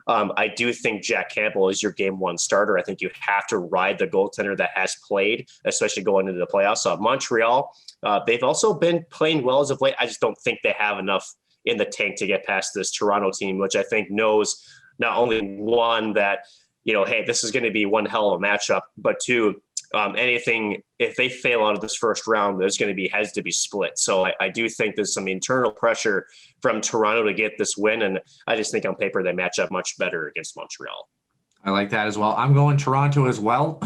[SPEAKER 6] I do think Jack Campbell is your game one starter. I think you have to ride the goaltender that has played, especially going into the playoffs. Montreal, they've also been playing well as of late. I just don't think they have enough in the tank to get past this Toronto team, which I think knows not only one that, hey, this is going to be one hell of a matchup, but two, if they fail out of this first round, there's going to be heads to be split. So I do think there's some internal pressure from Toronto to get this win. And I just think on paper, they match up much better against Montreal.
[SPEAKER 5] I like that as well. I'm going Toronto as well.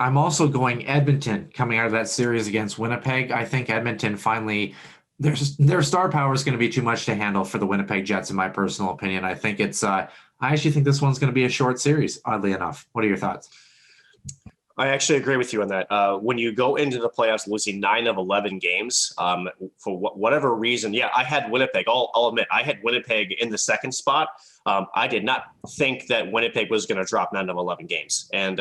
[SPEAKER 5] I'm also going Edmonton coming out of that series against Winnipeg. I think Edmonton finally, their star power is going to be too much to handle for the Winnipeg Jets, in my personal opinion. I think I actually think this one's going to be a short series, oddly enough. What are your thoughts?
[SPEAKER 6] I actually agree with you on that. When you go into the playoffs losing 9 of 11 games, for whatever reason, I had Winnipeg. I'll admit, I had Winnipeg in the second spot. I did not think that Winnipeg was going to drop 9 of 11 games. And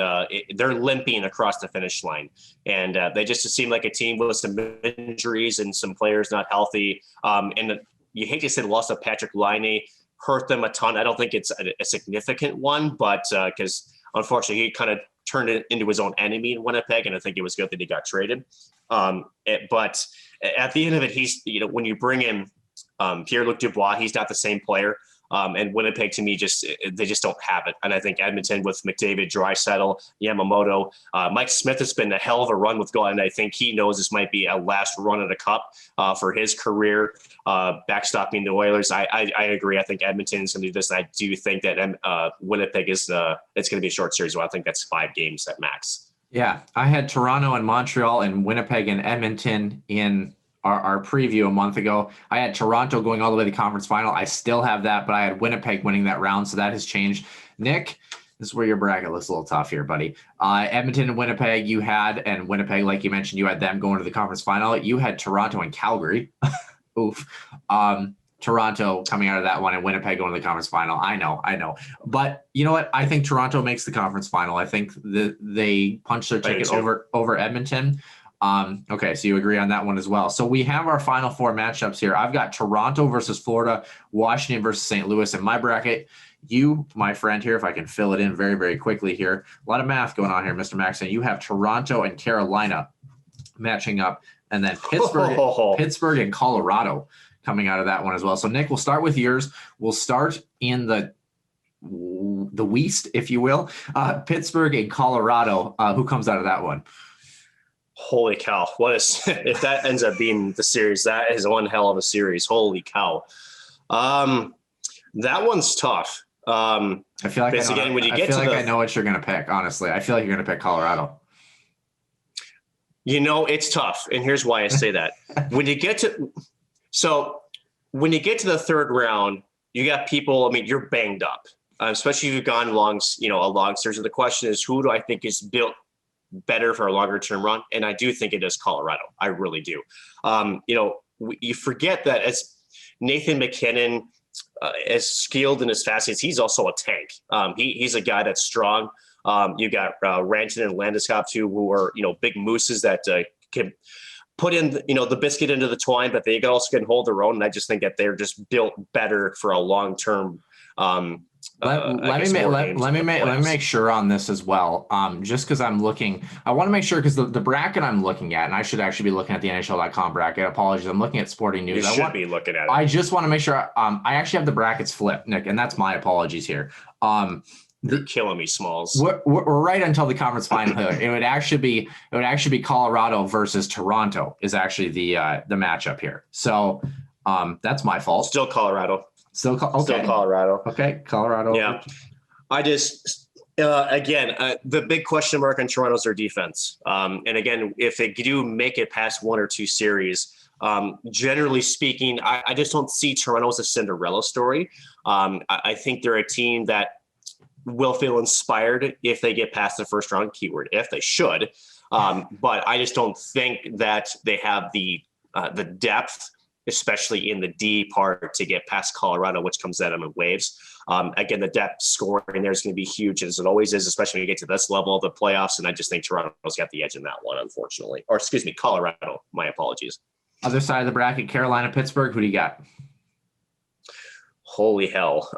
[SPEAKER 6] they're limping across the finish line. And they just seem like a team with some injuries and some players not healthy. And you hate to say the loss of Patrick Laine hurt them a ton. I don't think it's a significant one, but because unfortunately he kind of turned it into his own enemy in Winnipeg, and I think it was good that he got traded. But at the end of it, he's, when you bring in Pierre-Luc Dubois, he's not the same player. And Winnipeg, to me, they just don't have it. And I think Edmonton with McDavid, Draisaitl, Yamamoto, Mike Smith has been a hell of a run with goal, and I think he knows this might be a last run at a cup for his career, backstopping the Oilers. I agree. I think Edmonton is going to do this, and I do think that Winnipeg it's going to be a short series. Well, I think that's 5 games at max.
[SPEAKER 5] Yeah, I had Toronto and Montreal and Winnipeg and Edmonton in our preview a month ago. I had Toronto going all the way to the conference final. I still have that, but I had Winnipeg winning that round, so that has changed. Nick, this is where your bracket looks a little tough here, buddy. Edmonton and Winnipeg and Winnipeg, like you mentioned, you had them going to the conference final. You had Toronto and Calgary. Oof. Toronto coming out of that one and Winnipeg going to the conference final. I know. But you know what? I think Toronto makes the conference final. I think they punch their ticket over Edmonton. Okay, so you agree on that one as well. So we have our final 4 matchups here. I've got Toronto versus Florida, Washington versus St. Louis in my bracket. You, my friend here, if I can fill it in very, very quickly here. A lot of math going on here, Mr. Maxon. You have Toronto and Carolina matching up, and then Pittsburgh and Colorado coming out of that one as well. So Nick, we'll start with yours. We'll start in the West, if you will. Pittsburgh and Colorado. Who comes out of that one?
[SPEAKER 6] Holy cow. If that ends up being the series, that is one hell of a series. Holy cow. That one's tough.
[SPEAKER 5] I feel like I know what you're going to pick. Honestly, I feel like you're going to pick Colorado.
[SPEAKER 6] It's tough. And here's why I say that. When you get to the third round, you got people, you're banged up, especially if you've gone a long series. The question is, who do I think is built better for a longer term run? And I do think it is Colorado. I really do. You forget that as Nathan McKinnon, as skilled and as fast as he's also a tank. He's a guy that's strong. You got Rantanen and Landeskog too, who are big mooses that can put in the biscuit into the twine, but they also can hold their own. And I just think that they're just built better for a long term.
[SPEAKER 5] Let me make sure on this as well. Just because I want to make sure, because the bracket I'm looking at, and I should actually be looking at the NHL.com bracket. Apologies, I'm looking at Sporting News.
[SPEAKER 6] You should be looking at it.
[SPEAKER 5] I just want to make sure. I actually have the brackets flipped, Nick, and that's my apologies here.
[SPEAKER 6] You're killing me, Smalls.
[SPEAKER 5] We're right until the conference final. It would actually be Colorado versus Toronto is actually the matchup here. So that's my fault.
[SPEAKER 6] Still Colorado.
[SPEAKER 5] Still
[SPEAKER 6] Colorado.
[SPEAKER 5] Okay, Colorado.
[SPEAKER 6] Yeah. I just the big question mark on Toronto's their defense. And again, if they do make it past one or two series, generally speaking, I just don't see Toronto as a Cinderella story. I think they're a team that will feel inspired if they get past the first round. Keyword if they should, but I just don't think that they have the depth, especially in the D part, to get past Colorado, which comes at them in waves. Again, the depth scoring there is going to be huge, as it always is, especially when you get to this level of the playoffs. And I just think Toronto's got the edge in that one, unfortunately. Or excuse me, Colorado. My apologies.
[SPEAKER 5] Other side of the bracket, Carolina, Pittsburgh. Who do you got?
[SPEAKER 6] Holy hell.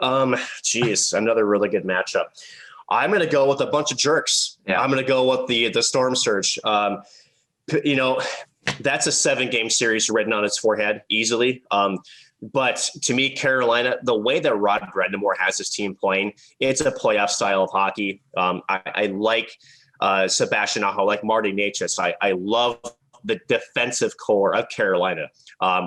[SPEAKER 6] Geez, another really good matchup. I'm going to go with a bunch of jerks. Yeah. I'm going to go with the Storm Surge. That's a 7-game series written on its forehead easily. But to me, Carolina, the way that Rod Brind'Amour has his team playing, it's a playoff style of hockey. I like Sebastian Aho, like Marty Necas. I love the defensive core of Carolina.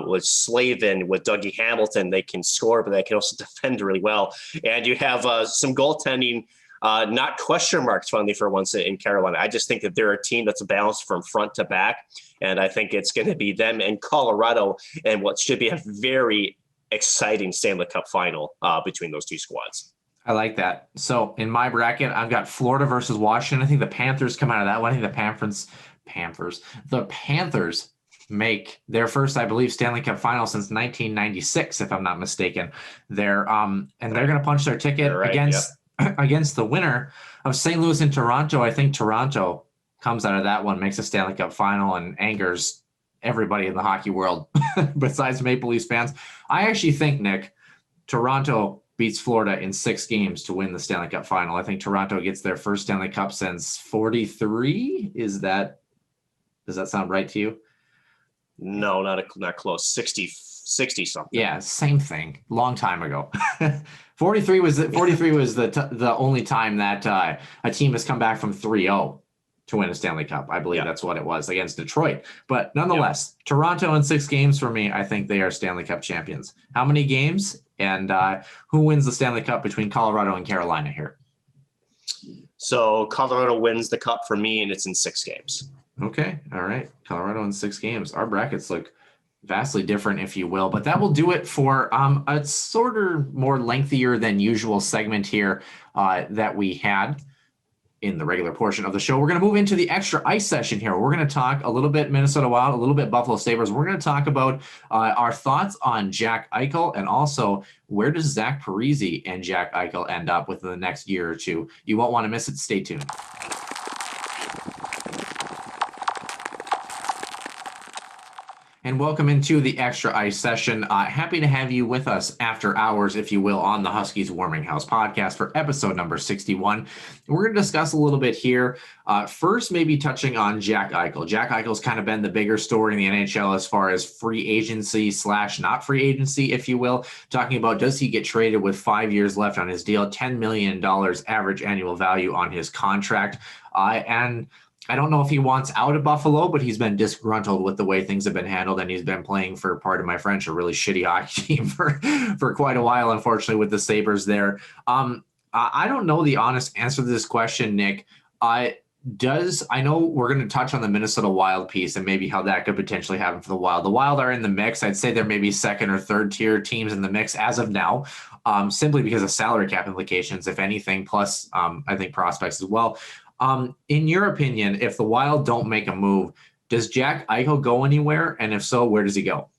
[SPEAKER 6] With Slavin, with Dougie Hamilton, they can score, but they can also defend really well. And you have some goaltending, not question marks finally for once in Carolina. I just think that they're a team that's balanced from front to back. And I think it's going to be them and Colorado and what should be a very exciting Stanley Cup final between those two squads.
[SPEAKER 5] I like that. So in my bracket, I've got Florida versus Washington. I think the Panthers come out of that one. I think the Panthers make their first, I believe, Stanley Cup final since 1996, if I'm not mistaken. They're going to punch their ticket against the winner of St. Louis and Toronto. I think Toronto comes out of that one, makes a Stanley Cup final, and angers everybody in the hockey world besides Maple Leafs fans. I actually think, Nick, Toronto beats Florida in 6 games to win the Stanley Cup final. I think Toronto gets their first Stanley Cup since 43. Does that sound right to you?
[SPEAKER 6] No, not close. 60 something.
[SPEAKER 5] Yeah, same thing. Long time ago. 43 was the only time that a team has come back from 3-0 to win a Stanley Cup. I believe that's what it was against Detroit. But nonetheless, Toronto in 6 games for me, I think they are Stanley Cup champions. How many games? And who wins the Stanley Cup between Colorado and Carolina here?
[SPEAKER 6] So Colorado wins the cup for me, and it's in 6 games.
[SPEAKER 5] Okay. All right. Colorado in 6 games. Our brackets look vastly different, if you will, but that will do it for a sort of more lengthier than usual segment here that we had in the regular portion of the show. We're going to move into the extra ice session here. We're going to talk a little bit Minnesota Wild, a little bit Buffalo Sabres. We're going to talk about our thoughts on Jack Eichel, and also where does Zach Parise and Jack Eichel end up within the next year or two. You won't want to miss it. Stay tuned. And welcome into the Extra Ice session. Happy to have you with us after hours, if you will, on the Huskies Warming House podcast for episode number 61. We're going to discuss a little bit here. First, maybe touching on Jack Eichel. Jack Eichel's kind of been the bigger story in the NHL as far as free agency / not free agency, if you will. Talking about, does he get traded with 5 years left on his deal, $10 million average annual value on his contract? And I don't know if he wants out of Buffalo, but he's been disgruntled with the way things have been handled, and he's been playing for, pardon my French, a really shitty hockey team for quite a while, unfortunately, with the Sabres there. I don't know the honest answer to this question, Nick. I know we're going to touch on the Minnesota Wild piece and maybe how that could potentially happen for the Wild. The Wild are in the mix. I'd say there may be second or third tier teams in the mix as of now, simply because of salary cap implications, if anything, plus I think prospects as well. In your opinion, if the Wild don't make a move, does Jack Eichel go anywhere? And if so, where does he go?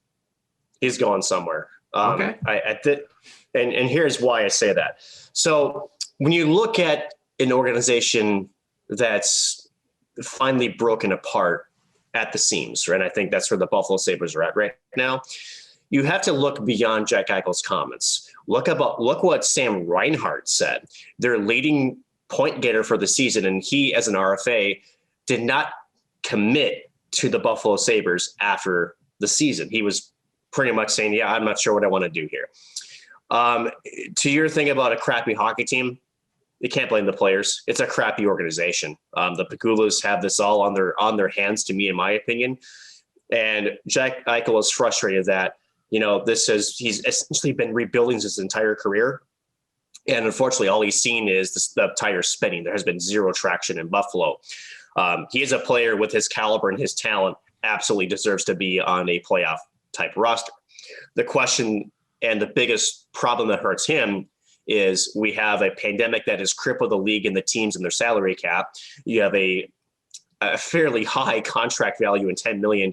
[SPEAKER 6] He's going somewhere.
[SPEAKER 5] Okay.
[SPEAKER 6] And here's why I say that. So when you look at an organization that's finally broken apart at the seams, right? I think that's where the Buffalo Sabres are at right now. You have to look beyond Jack Eichel's comments. Look what Sam Reinhart said. Their leading point getter for the season, and he, as an RFA, did not commit to the Buffalo Sabres after the season. He was pretty much saying, yeah, I'm not sure what I want to do here. To your thing about a crappy hockey team, you can't blame the players. It's a crappy organization. The Pagulas have this all on their hands, to me, in my opinion. And Jack Eichel is frustrated that, he's essentially been rebuilding his entire career. And unfortunately, all he's seen is the tires spinning. There has been zero traction in Buffalo. He is a player with his caliber and his talent, absolutely deserves to be on a playoff type roster. The question and the biggest problem that hurts him is we have a pandemic that has crippled the league and the teams and their salary cap. You have a fairly high contract value in $10 million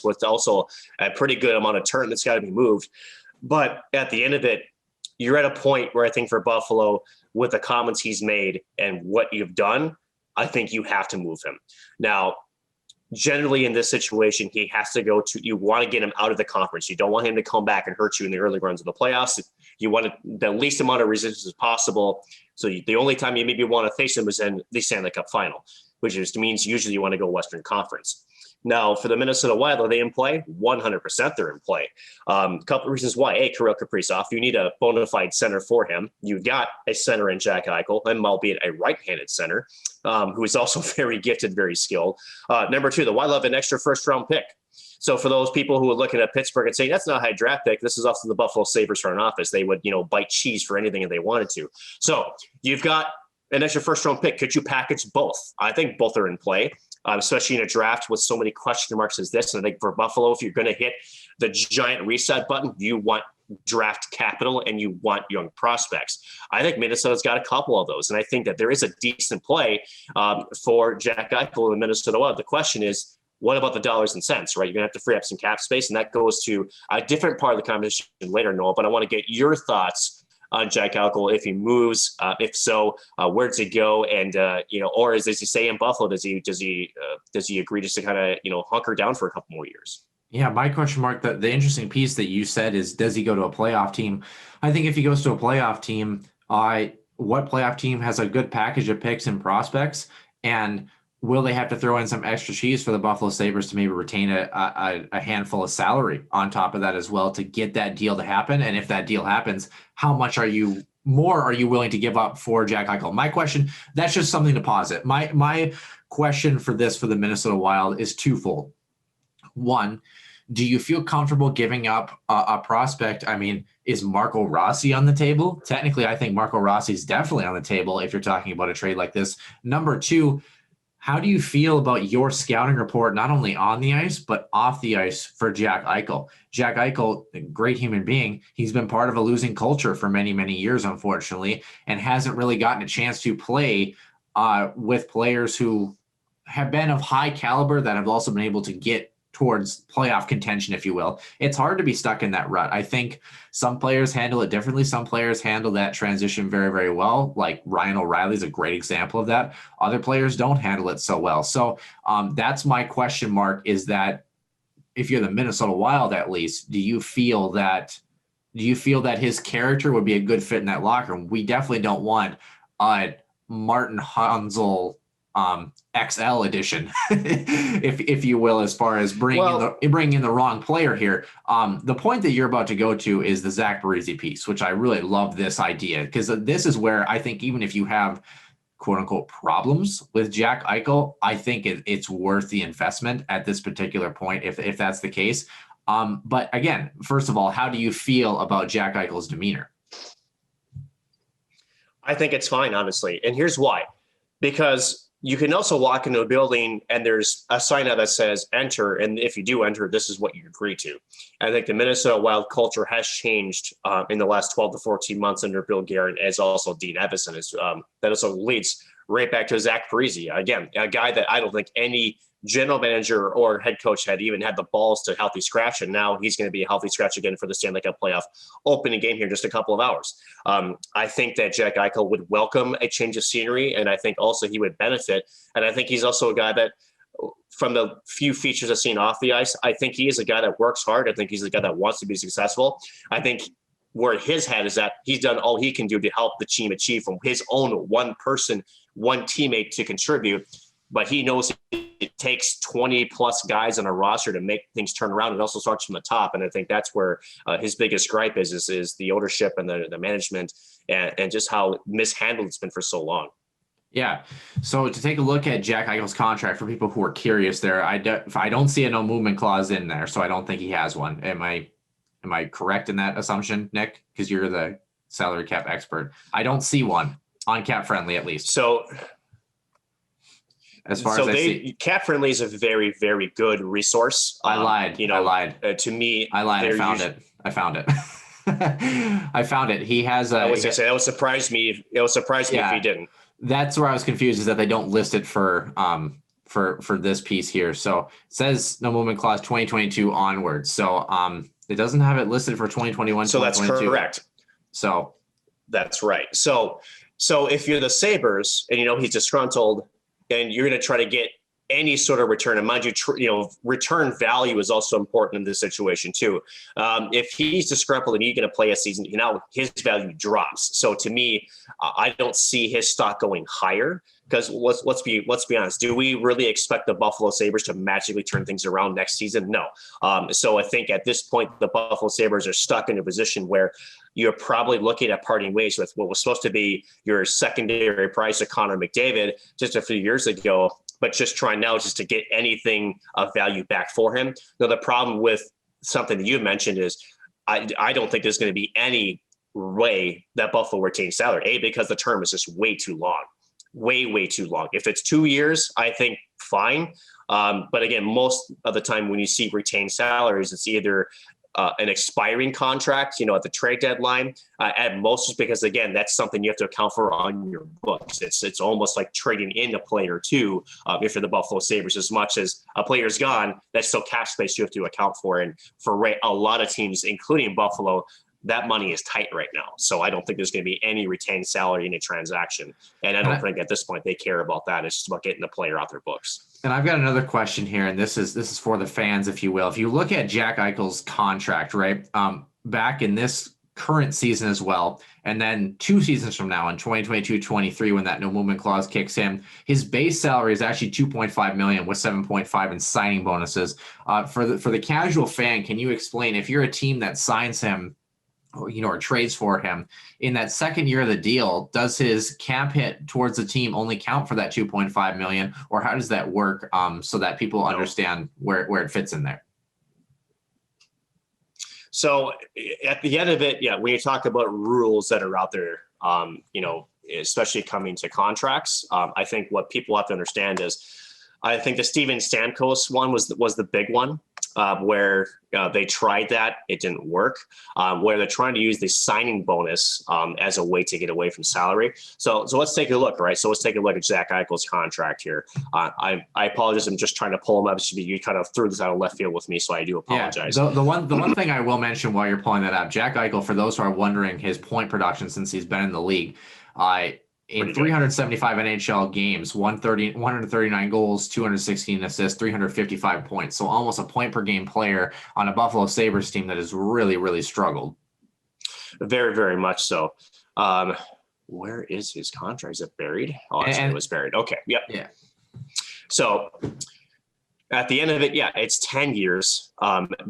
[SPEAKER 6] with also a pretty good amount of turn that's got to be moved. But at the end of it, you're at a point where I think for Buffalo, with the comments he's made and what you've done, I think you have to move him. Now, generally in this situation, he has to you want to get him out of the conference. You don't want him to come back and hurt you in the early runs of the playoffs. You want the least amount of resistance as possible. So the only time you maybe want to face him is in the Stanley Cup final, which means usually you want to go Western Conference. Now, for the Minnesota Wild, are they in play? 100% they're in play. A couple of reasons why. A, Kirill Kaprizov, you need a bona fide center for him. You've got a center in Jack Eichel, and albeit a right-handed center, who is also very gifted, very skilled. Number two, the Wild have an extra first-round pick. So for those people who are looking at Pittsburgh and saying, that's not a high draft pick, this is also the Buffalo Sabres front office. They would, bite cheese for anything if they wanted to. So you've got an extra first-round pick. Could you package both? I think both are in play. Especially in a draft with so many question marks as this. And I think for Buffalo, if you're going to hit the giant reset button, you want draft capital and you want young prospects. I think Minnesota's got a couple of those. And I think that there is a decent play for Jack Eichel in the Minnesota Wild. The question is, what about the dollars and cents, right? You're going to have to free up some cap space. And that goes to a different part of the conversation later, Noah. But I want to get your thoughts on Jack Eichel, if he moves, if so, where does he go? And or does he stay in Buffalo? Does he agree just to kind of hunker down for a couple more years?
[SPEAKER 5] Yeah, my question mark. The interesting piece that you said is, does he go to a playoff team? I think if he goes to a playoff team, what playoff team has a good package of picks and prospects, and will they have to throw in some extra cheese for the Buffalo Sabres to maybe retain a handful of salary on top of that as well to get that deal to happen? And if that deal happens, how much are you willing to give up for Jack Eichel? My question, that's just something to posit. My question for the Minnesota Wild is twofold. One, do you feel comfortable giving up a prospect? I mean, is Marco Rossi on the table? Technically, I think Marco Rossi is definitely on the table if you're talking about a trade like this. Number two, how do you feel about your scouting report, not only on the ice, but off the ice for Jack Eichel? Jack Eichel, a great human being, he's been part of a losing culture for many, many years, unfortunately, and hasn't really gotten a chance to play with players who have been of high caliber that have also been able to get towards playoff contention, if you will. It's hard to be stuck in that rut. I think some players handle it differently. Some players handle that transition very, very well. Like Ryan O'Reilly is a great example of that. Other players don't handle it so well. So that's my question mark, is that if you're the Minnesota Wild, at least, do you feel that his character would be a good fit in that locker room? We definitely don't want Martin Hansel XL edition, if you will, as far as bringing in the wrong player here. The point that you're about to go to is the Zach Parise piece, which I really love this idea, because this is where I think even if you have quote unquote problems with Jack Eichel, I think it's worth the investment at this particular point, if that's the case. But again, first of all, how do you feel about Jack Eichel's demeanor?
[SPEAKER 6] I think it's fine, honestly. And here's why. Because you can also walk into a building and there's a sign out that says enter. And if you do enter, this is what you agree to. And I think the Minnesota Wild culture has changed in the last 12 to 14 months under Bill Guerin, as also Dean Evison. That also leads right back to Zach Parise. Again, a guy that I don't think any general manager or head coach had even had the balls to healthy scratch, and now he's going to be a healthy scratch again for the Stanley Cup playoff opening game here in just a couple of hours. I think that Jack Eichel would welcome a change of scenery, and I think also he would benefit. And I think he's also a guy that, from the few features I've seen off the ice, I think he is a guy that works hard. I think he's a guy that wants to be successful. I think where his head is at, he's done all he can do to help the team achieve from his own one person, one teammate to contribute. But he knows it takes 20 plus guys on a roster to make things turn around. It also starts from the top. And I think that's where his biggest gripe is the ownership and the management and just how mishandled it's been for so long. Yeah.
[SPEAKER 5] So to take a look at Jack Eichel's contract, for people who are curious there, I don't see a no movement clause in there. So I don't think he has one. Am I correct in that assumption, Nick? Because you're the salary cap expert. I don't see one on Cap Friendly, at least.
[SPEAKER 6] So
[SPEAKER 5] as far as I see,
[SPEAKER 6] Cap Friendly is a very, very good resource.
[SPEAKER 5] I lied.
[SPEAKER 6] I
[SPEAKER 5] lied.
[SPEAKER 6] To me,
[SPEAKER 5] I lied. I found it. I found it. He has.
[SPEAKER 6] I was going to say that would surprise me. It would surprise me if he didn't.
[SPEAKER 5] That's where I was confused, is that they don't list it for this piece here. So it says no movement clause 2022 onwards. So it doesn't have it listed for 2021.
[SPEAKER 6] So that's correct.
[SPEAKER 5] So
[SPEAKER 6] that's right. So if you're the Sabres and he's disgruntled, and you're going to try to get any sort of return, and mind you, return value is also important in this situation too. If he's disgruntled and he's going to play a season, his value drops. So to me, I don't see his stock going higher, because let's be honest. Do we really expect the Buffalo Sabres to magically turn things around next season? No. So I think at this point, the Buffalo Sabres are stuck in a position where you're probably looking at parting ways with what was supposed to be your secondary price of Connor McDavid just a few years ago, but just trying now just to get anything of value back for him. Now, the problem with something that you mentioned is I don't think there's going to be any way that Buffalo retains salary, because the term is just way too long. Way too long. If it's 2 years, I think fine. But again, most of the time when you see retained salaries, it's either an expiring contract, at the trade deadline, at most, just because, again, that's something you have to account for on your books. It's almost like trading in a player too, if you're the Buffalo Sabres. As much as a player's gone, that's still cap space you have to account for. And for a lot of teams, including Buffalo, that money is tight right now. So I don't think there's going to be any retained salary in a transaction. And I don't think at this point they care about that. It's just about getting the player off their books.
[SPEAKER 5] And I've got another question here, and this is for the fans, if you will. If you look at Jack Eichel's contract, right, back in this current season as well, and then 2 seasons from now in 2022-23, when that no movement clause kicks in, his base salary is actually $2.5 million with $7.5 in signing bonuses. For the casual fan, can you explain, if you're a team that signs him, or trades for him in that second year of the deal, does his cap hit towards the team only count for that $2.5 million, or how does that work, so that people understand where it fits in there?
[SPEAKER 6] So at the end of it, when you talk about rules that are out there, especially coming to contracts, I think what people have to understand is, I think the Steven Stamkos one was the big one. Where they tried that, it didn't work, where they're trying to use the signing bonus as a way to get away from salary. So let's take a look, right? So let's take a look at Jack Eichel's contract here. I apologize. I'm just trying to pull him up. You kind of threw this out of left field with me, so I do apologize.
[SPEAKER 5] Yeah, the one thing I will mention while you're pulling that up, Jack Eichel, for those who are wondering, his point production since he's been in the league, in 375 NHL games, 139 goals, 216 assists, 355 points. So almost a point per game player on a Buffalo Sabres team that has really, really struggled.
[SPEAKER 6] Very, very much so. Where is his contract? Is it buried? Oh, it was buried. Okay. Yep.
[SPEAKER 5] Yeah.
[SPEAKER 6] So at the end of it, it's 10 years,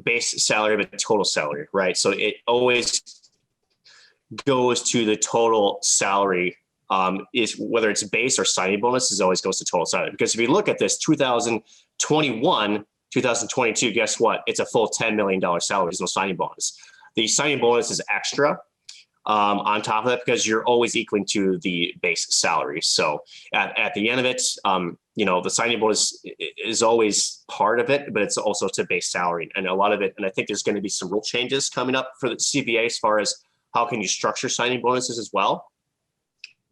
[SPEAKER 6] base salary, but total salary, right? So it always goes to the total salary is whether it's base or signing bonuses always goes to total salary. Because if you look at this 2021, 2022, guess what? It's a full $10 million salary. There's no signing bonus. The signing bonus is extra on top of that because you're always equaling to the base salary. So at the end of it, the signing bonus is always part of it, but it's also to base salary. And a lot of it, and I think there's going to be some rule changes coming up for the CBA as far as how can you structure signing bonuses as well.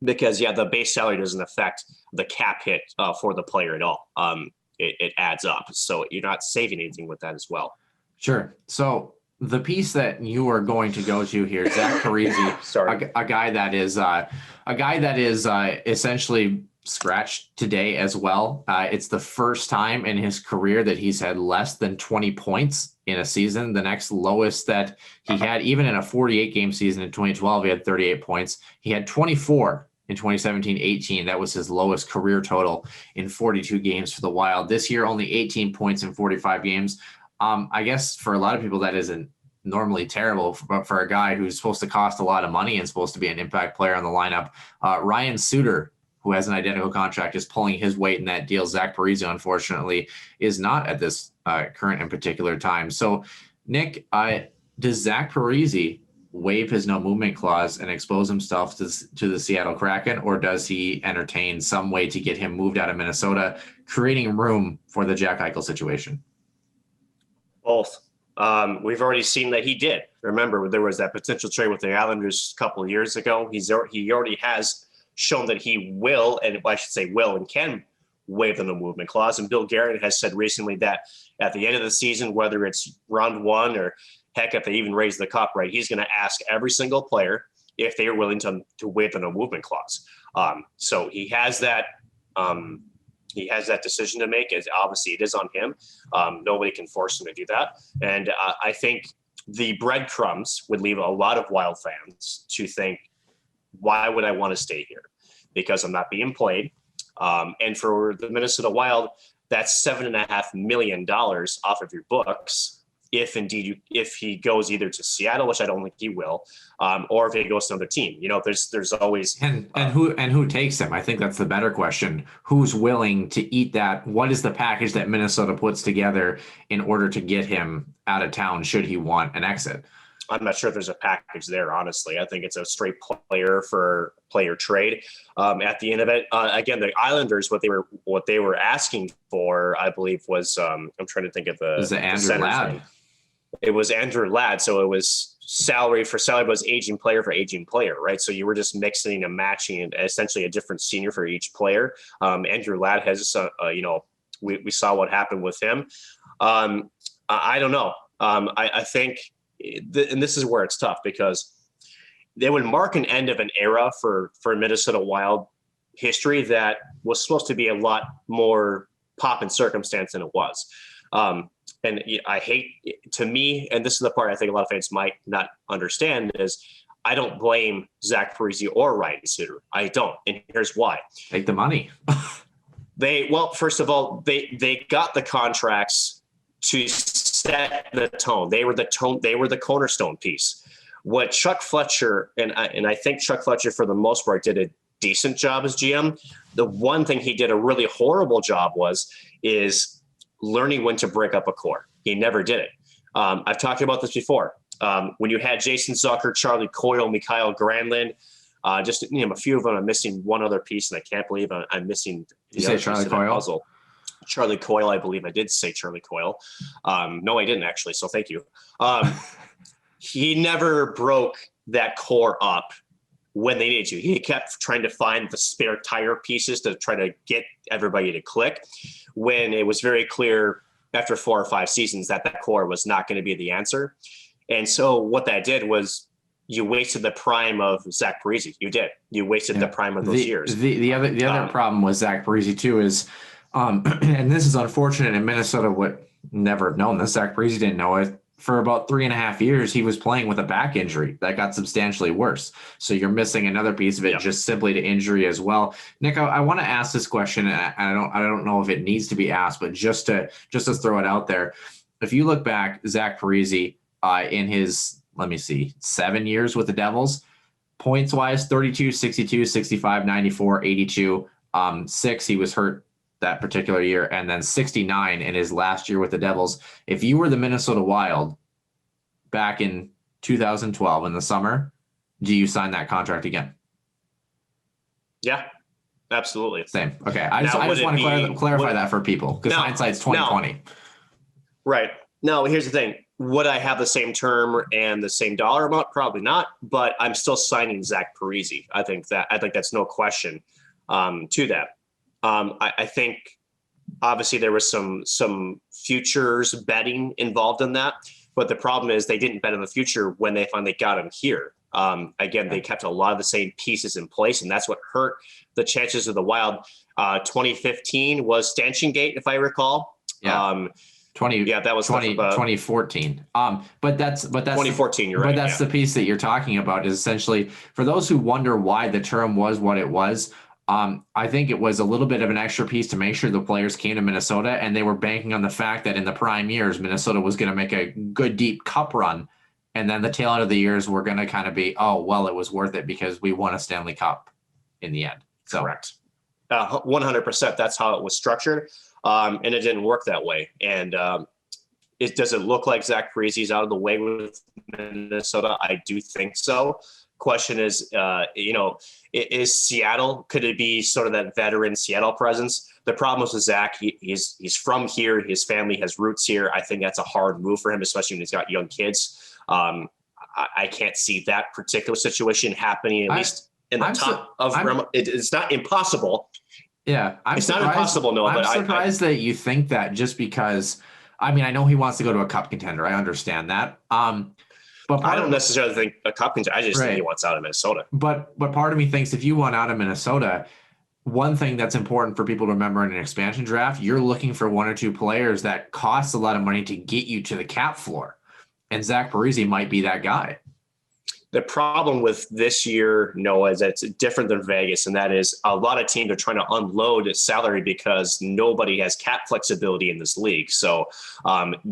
[SPEAKER 6] Because, the base salary doesn't affect the cap hit for the player at all. It adds up. So you're not saving anything with that as well.
[SPEAKER 5] Sure. So the piece that you are going to go to here, Zach Parise, a guy that is essentially scratched today as well. It's the first time in his career that he's had less than 20 points in a season. The next lowest that he had, even in a 48 game season in 2012, he had 38 points. He had 24 in 2017-18. That was his lowest career total in 42 games for the Wild. This year, only 18 points in 45 games. I guess for a lot of people, that isn't normally terrible, but for a guy who's supposed to cost a lot of money and supposed to be an impact player on the lineup, Ryan Suter, who has an identical contract, is pulling his weight in that deal. Zach Parise, unfortunately, is not at this current and particular time. So, Nick, does Zach Parise waive his no movement clause and expose himself to the Seattle Kraken, or does he entertain some way to get him moved out of Minnesota, creating room for the Jack Eichel situation?
[SPEAKER 6] Both. We've already seen that he did. Remember, there was that potential trade with the Islanders a couple of years ago. He already has shown that he will, and I should say will and can waive the no movement clause. And Bill Guerin has said recently that at the end of the season, whether it's round one or heck, if they even raise the cup, right, he's going to ask every single player if they are willing to waive the no movement clause. So he has that. He has that decision to make. Obviously, it is on him. Nobody can force him to do that. And I think the breadcrumbs would leave a lot of Wild fans to think, why would I want to stay here? Because I'm not being played. And for the Minnesota Wild, that's $7.5 million off of your books. If he goes either to Seattle, which I don't think he will, or if he goes to another team, there's always
[SPEAKER 5] and who takes him. I think that's the better question. Who's willing to eat that? What is the package that Minnesota puts together in order to get him out of town? Should he want an exit?
[SPEAKER 6] I'm not sure if there's a package there, honestly. I think it's a straight player for player trade. At the end of it, again, the Islanders, what they were asking for, I believe, was I'm trying to think of the
[SPEAKER 5] Andrew Ladd.
[SPEAKER 6] It was Andrew Ladd, so it was salary for salary, but it was aging player for aging player, right? So you were just mixing and matching essentially a different senior for each player. Andrew Ladd has, we saw what happened with him. I don't know. I think. And this is where it's tough because they would mark an end of an era for Minnesota Wild history that was supposed to be a lot more pop and circumstance than it was. And I hate, to me, and this is the part I think a lot of fans might not understand, is I don't blame Zach Parise or Ryan Suter. I don't. And here's why.
[SPEAKER 5] Take the money.
[SPEAKER 6] First of all, they got the contracts to set the tone. They were the cornerstone piece. What Chuck Fletcher, and I think Chuck Fletcher for the most part did a decent job as GM. The one thing he did a really horrible job is learning when to break up a core. He never did it. I've talked about this before. When you had Jason Zucker, Charlie Coyle, Mikael Granlund, just to name a few of them, I'm missing one other piece, and I can't believe I'm missing.
[SPEAKER 5] You say Charlie Coyle?
[SPEAKER 6] Puzzle. Charlie Coyle, I believe I did say Charlie Coyle. No, I didn't actually. So thank you. He never broke that core up when they needed to. He kept trying to find the spare tire pieces to try to get everybody to click when it was very clear after 4 or 5 seasons that core was not going to be the answer. And so what that did was you wasted the prime of Zach Parise. You did. You wasted the prime of those years.
[SPEAKER 5] The other problem with Zach Parise too is, and this is unfortunate, and Minnesota would never have known this. Zach Parise didn't know it. For about 3.5 years, he was playing with a back injury that got substantially worse. So you're missing another piece of it just simply to injury as well. Nick, I want to ask this question, and I don't know if it needs to be asked, but just to throw it out there. If you look back, Zach Parise in his, 7 years with the Devils, Points wise, 32, 62, 65, 94, 82. 6, he was hurt that particular year, and then 69 in his last year with the Devils. If you were the Minnesota Wild back in 2012 in the summer, do you sign that contract again?
[SPEAKER 6] Yeah, absolutely.
[SPEAKER 5] Same. Okay. I just want to clarify that for people, because hindsight's 2020.
[SPEAKER 6] Right. No, here's the thing. Would I have the same term and the same dollar amount? Probably not, but I'm still signing Zach Parise. I think that's no question to that. I think obviously there was some futures betting involved in that, but the problem is they didn't bet on the future when they finally got him here. Again, they kept a lot of the same pieces in place, and that's what hurt the chances of the Wild. 2015 was Stanchion Gate, if I recall.
[SPEAKER 5] Yeah. 2014. But that's
[SPEAKER 6] 2014. You're right.
[SPEAKER 5] But that's the piece that you're talking about, is essentially, for those who wonder why the term was what it was. I think it was a little bit of an extra piece to make sure the players came to Minnesota, and they were banking on the fact that in the prime years, Minnesota was going to make a good deep cup run. And then the tail end of the years were going to kind of be, oh, well, it was worth it because we won a Stanley Cup in the end. So.
[SPEAKER 6] Correct. 100%. That's how it was structured. And it didn't work that way. And does it look like Zach Parise's out of the way with Minnesota? I do think so. Question is, is Seattle, could it be sort of that veteran Seattle presence? The problem is with Zach, he's from here. His family has roots here. I think that's a hard move for him, especially when he's got young kids. I can't see that particular situation happening, at least in the top of it's not impossible.
[SPEAKER 5] Yeah,
[SPEAKER 6] it's not impossible, no.
[SPEAKER 5] I'm surprised that you think that, just because, I mean, I know he wants to go to a cup contender. I understand that. But
[SPEAKER 6] I don't necessarily think a cup contender. I just think he wants out of Minnesota.
[SPEAKER 5] But part of me thinks if you want out of Minnesota, one thing that's important for people to remember in an expansion draft, you're looking for one or two players that cost a lot of money to get you to the cap floor. And Zach Parise might be that guy.
[SPEAKER 6] The problem with this year, Noah, is that it's different than Vegas, and that is a lot of teams are trying to unload salary because nobody has cap flexibility in this league. So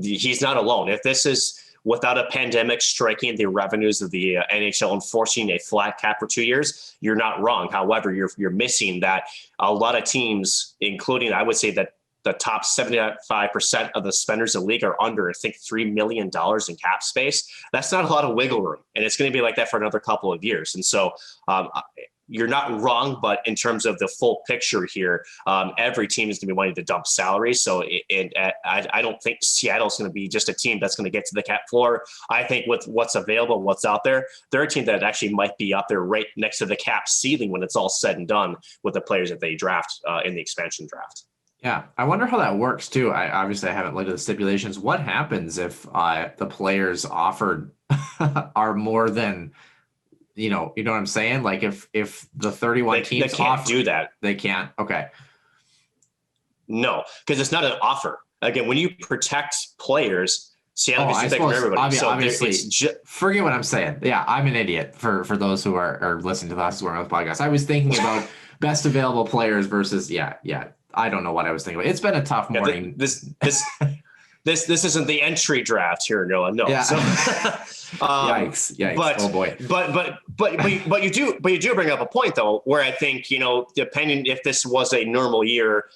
[SPEAKER 6] he's not alone. If this is without a pandemic striking the revenues of the NHL and forcing a flat cap for 2 years, you're not wrong. However, you're missing that a lot of teams, including, I would say, that the top 75% of the spenders in the league are under, I think, $3 million in cap space. That's not a lot of wiggle room, and it's going to be like that for another couple of years. And so you're not wrong, but in terms of the full picture here, every team is going to be wanting to dump salaries. So I don't think Seattle's going to be just a team that's going to get to the cap floor. I think with what's available, what's out there, they're a team that actually might be up there right next to the cap ceiling when it's all said and done with the players that they draft in the expansion draft.
[SPEAKER 5] Yeah, I wonder how that works too. I haven't looked at the stipulations. What happens if the players offered are more than, you know what I'm saying? Like if the 31 teams
[SPEAKER 6] they can't do that.
[SPEAKER 5] They can't. Okay.
[SPEAKER 6] No, because it's not an offer. Again, when you protect players, Seattle is protecting everybody.
[SPEAKER 5] Obviously, forget what I'm saying. Yeah, I'm an idiot for those who are listening to the Last Score podcast. I was thinking about best available players versus I don't know what I was thinking about. It's been a tough morning.
[SPEAKER 6] This isn't the entry draft here, Noah. No.
[SPEAKER 5] Yeah. So, yikes!
[SPEAKER 6] But,
[SPEAKER 5] oh boy.
[SPEAKER 6] But you do bring up a point though, where I think, depending if this was a normal year,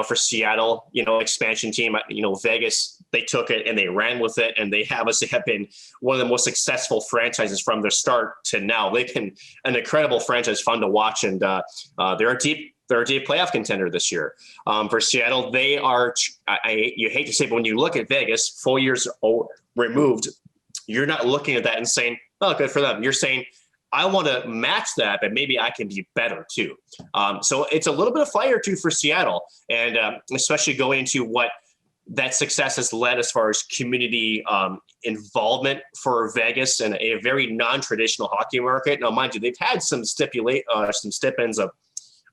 [SPEAKER 6] for Seattle, expansion team, Vegas, they took it and they ran with it, and they obviously have been one of the most successful franchises from their start to now. They've been an incredible franchise, fun to watch, and they're a deep playoff contender this year. For Seattle, they are, you hate to say, but when you look at Vegas, 4 years removed, you're not looking at that and saying, oh, good for them. You're saying, I want to match that, but maybe I can be better too. So it's a little bit of fire too for Seattle, and especially going into what that success has led as far as community involvement for Vegas and a very non-traditional hockey market. Now, mind you, they've had some stipends of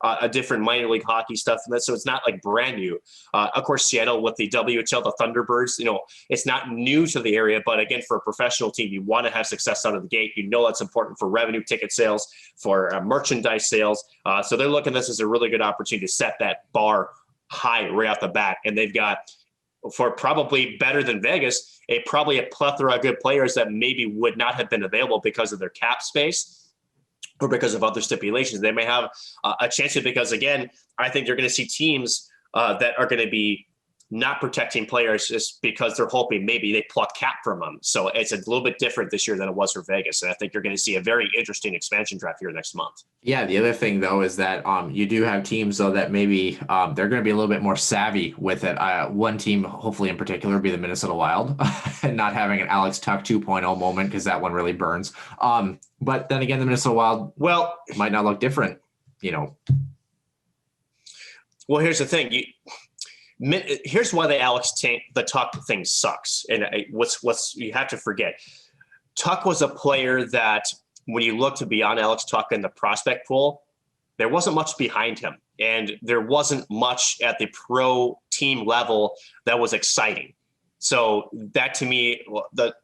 [SPEAKER 6] a different minor league hockey stuff, and so it's not like brand new. Of course, Seattle with the WHL, the Thunderbirds, it's not new to the area, but again, for a professional team, you want to have success out of the gate. That's important for revenue, ticket sales, for merchandise sales. So they're looking at this as a really good opportunity to set that bar high right off the bat, and they've got, for probably better than Vegas, probably a plethora of good players that maybe would not have been available because of their cap space. or because of other stipulations. They may have a chance to, because again, I think you're going to see teams that are going to be not protecting players just because they're hoping maybe they pluck cap from them. So it's a little bit different this year than it was for Vegas. And I think you're going to see a very interesting expansion draft here next month.
[SPEAKER 5] Yeah. The other thing though, is that you do have teams though that maybe they're going to be a little bit more savvy with it. One team, hopefully in particular, would be the Minnesota Wild, and not having an Alex Tuch 2.0 moment, because that one really burns. But then again, the Minnesota Wild, well, might not look different,
[SPEAKER 6] Well, here's the thing. Here's why the Tuch thing sucks. And what's you have to forget. Tuch was a player that when you look to beyond Alex Tuch in the prospect pool, there wasn't much behind him. And there wasn't much at the pro team level that was exciting. So that to me,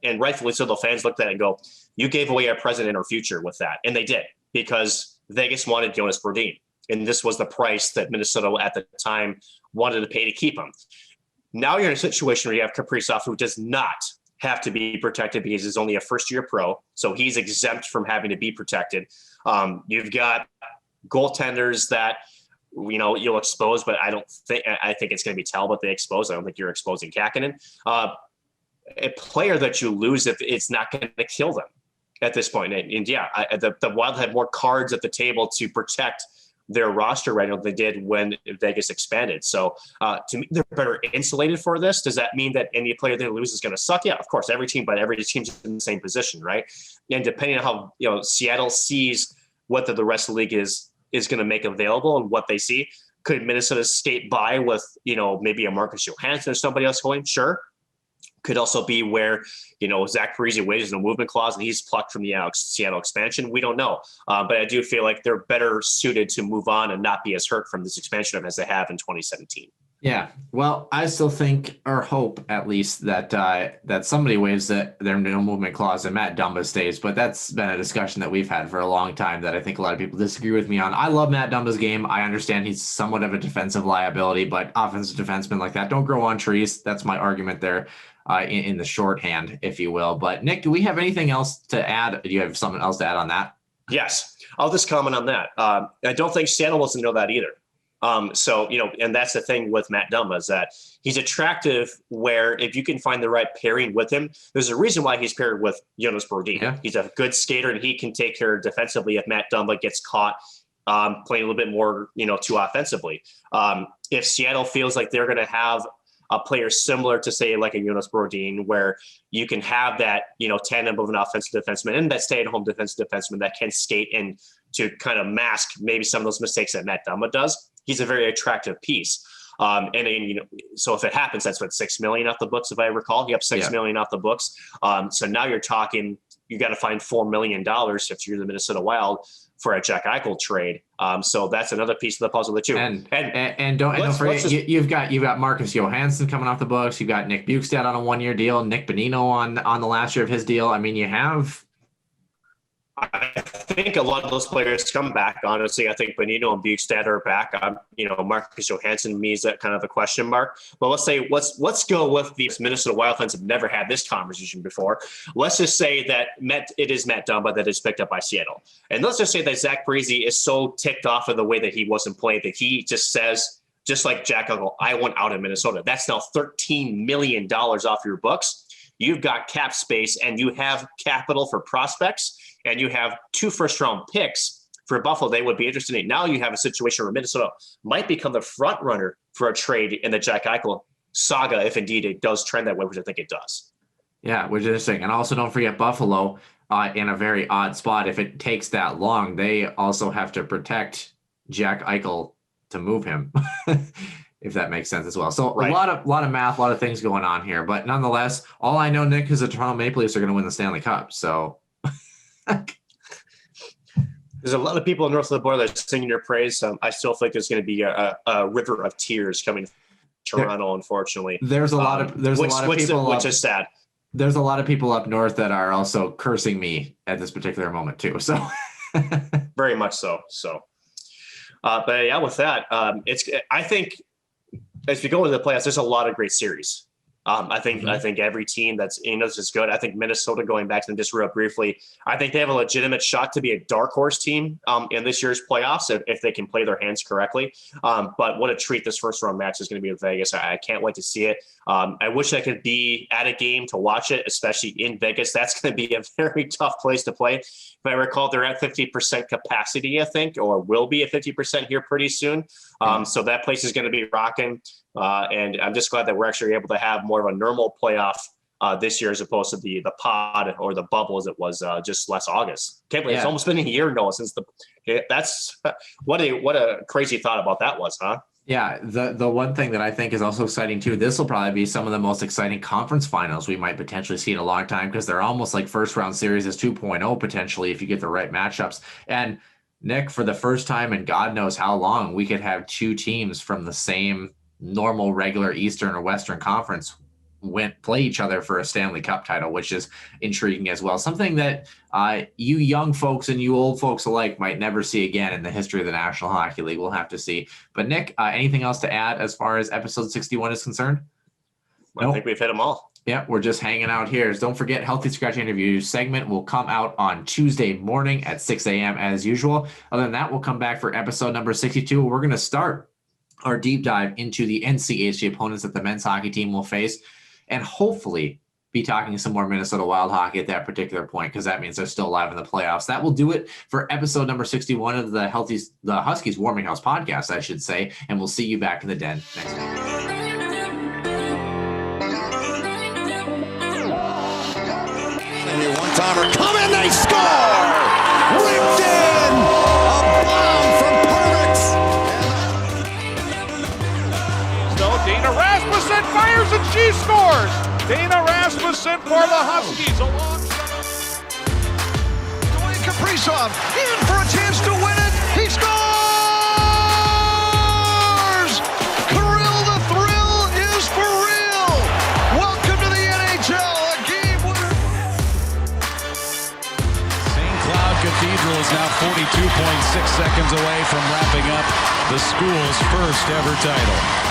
[SPEAKER 6] and rightfully so, the fans looked at it and go, you gave away our present and our future with that. And they did, because Vegas wanted Jonas Brodin. And this was the price that Minnesota at the time wanted to pay to keep him. Now you're in a situation where you have Kaprizov, who does not have to be protected because he's only a first-year pro, so he's exempt from having to be protected. You've got goaltenders that you'll expose, but I think it's going to be Talbot they expose. I don't think you're exposing Kakinen. A player that you lose, if it's not going to kill them at this point. And the Wild had more cards at the table to protect their roster right now than they did when Vegas expanded. So to me, they're better insulated for this. Does that mean that any player they lose is going to suck? Yeah, of course, every team's in the same position, right? And depending on how Seattle sees what the rest of the league is going to make available and what they see, could Minnesota skate by with maybe a Marcus Johansson or somebody else going? Sure. Could also be where, Zach Parise waives a movement clause and he's plucked from the Seattle expansion. We don't know. But I do feel like they're better suited to move on and not be as hurt from this expansion as they have in 2017.
[SPEAKER 5] Yeah. Well, I still think, or hope at least, that somebody waives their no movement clause and Matt Dumba stays. But that's been a discussion that we've had for a long time that I think a lot of people disagree with me on. I love Matt Dumba's game. I understand he's somewhat of a defensive liability, but offensive defensemen like that don't grow on trees. That's my argument there. In the shorthand, if you will. But Nick, do we have anything else to add? Do you have something else to add on that?
[SPEAKER 6] Yes, I'll just comment on that. I don't think Seattle wants to know that either. And that's the thing with Matt Dumba, is that he's attractive where if you can find the right pairing with him, there's a reason why he's paired with Jonas Brodin. Yeah. He's a good skater and he can take care defensively if Matt Dumba gets caught playing a little bit more, too offensively. If Seattle feels like they're going to have a player similar to, say, like a Jonas Brodin, where you can have that, tandem of an offensive defenseman and that stay-at-home defensive defenseman that can skate in to kind of mask maybe some of those mistakes that Matt Dumba does. He's a very attractive piece. So if it happens, that's what, $6 million off the books, if I recall. He up $6 million off the books. So now you're talking, you got to find $4 million if you're the Minnesota Wild for a Jack Eichel trade. So that's another piece of the puzzle too.
[SPEAKER 5] And don't forget, you've got Marcus Johansson coming off the books. You've got Nick Bukestad on a 1-year deal, Nick Bonino on the last year of his deal. I mean, you have.
[SPEAKER 6] I think a lot of those players come back. Honestly, I think Bonino and Bukestad are back. Marcus Johansson to me is that kind of a question mark. But let's go with these Minnesota Wild fans have never had this conversation before. Let's just say that it is Matt Dumba that is picked up by Seattle, and let's just say that Zach Parise is so ticked off of the way that he wasn't played that he just says, just like Jack Eichel, I want out of Minnesota. That's now $13 million off your books. You've got cap space and you have capital for prospects. And you have 2 first-round picks for Buffalo they would be interested in. Now you have a situation where Minnesota might become the front runner for a trade in the Jack Eichel saga, if indeed it does trend that way, which I think it does.
[SPEAKER 5] Yeah, which is interesting. And also don't forget Buffalo in a very odd spot. If it takes that long, they also have to protect Jack Eichel to move him, if that makes sense as well. So right. a lot of math, a lot of things going on here. But nonetheless, all I know, Nick, is the Toronto Maple Leafs are going to win the Stanley Cup. So
[SPEAKER 6] there's a lot of people north of the border that are singing your praise. I still think there's going to be a river of tears coming from Toronto, unfortunately.
[SPEAKER 5] There's a lot of people,
[SPEAKER 6] which is sad.
[SPEAKER 5] There's a lot of people up north that are also cursing me at this particular moment too. So
[SPEAKER 6] very much so. But yeah, with that, I think as we go into the playoffs, there's a lot of great series. I think every team that's in us is good. I think Minnesota, going back to them just real briefly, I think they have a legitimate shot to be a dark horse team in this year's playoffs if they can play their hands correctly. But what a treat this first round match is going to be in Vegas. I can't wait to see it. I wish I could be at a game to watch it, especially in Vegas. That's going to be a very tough place to play. If I recall, they're at 50% capacity, I think, or will be at 50% here pretty soon. So that place is going to be rocking. And I'm just glad that we're actually able to have more of a normal playoff this year as opposed to the pod or the bubble as it was just last August. Can't believe it's almost been a year, Noah, since that's what a crazy thought about that was, huh?
[SPEAKER 5] Yeah, the one thing that I think is also exciting too, this will probably be some of the most exciting conference finals we might potentially see in a long time, because they're almost like first round series is 2.0 potentially if you get the right matchups. And Nick, for the first time in God knows how long, we could have two teams from the same normal regular Eastern or Western Conference play each other for a Stanley Cup title, which is intriguing as well. Something that you young folks and you old folks alike might never see again in the history of the National Hockey League. We'll have to see. But Nick, anything else to add as far as episode 61 is concerned?
[SPEAKER 6] I think we've hit them all.
[SPEAKER 5] Yeah, we're just hanging out here. So don't forget, Healthy Scratch Interview segment will come out on Tuesday morning at 6 a.m. as usual. Other than that, we'll come back for episode number 62. We're going to start our deep dive into the NCHC opponents that the men's hockey team will face, and hopefully be talking some more Minnesota Wild hockey at that particular point, because that means they're still alive in the playoffs. That will do it for episode number 61 of the Huskies Warming House podcast, I should say, and we'll see you back in the den next time.
[SPEAKER 2] One-timer, come in, they score! Ripped in! A bomb from Pervix!
[SPEAKER 3] So Dana Rasmussen fires and she scores! Dana Rasmussen for the Huskies alongside
[SPEAKER 2] Dwayne Kaprizov in for a chance to win it! He scores! Kirill the Thrill is for real! Welcome to the NHL, a game winner!
[SPEAKER 4] St. Cloud Cathedral is now 42.6 seconds away from wrapping up the school's first ever title.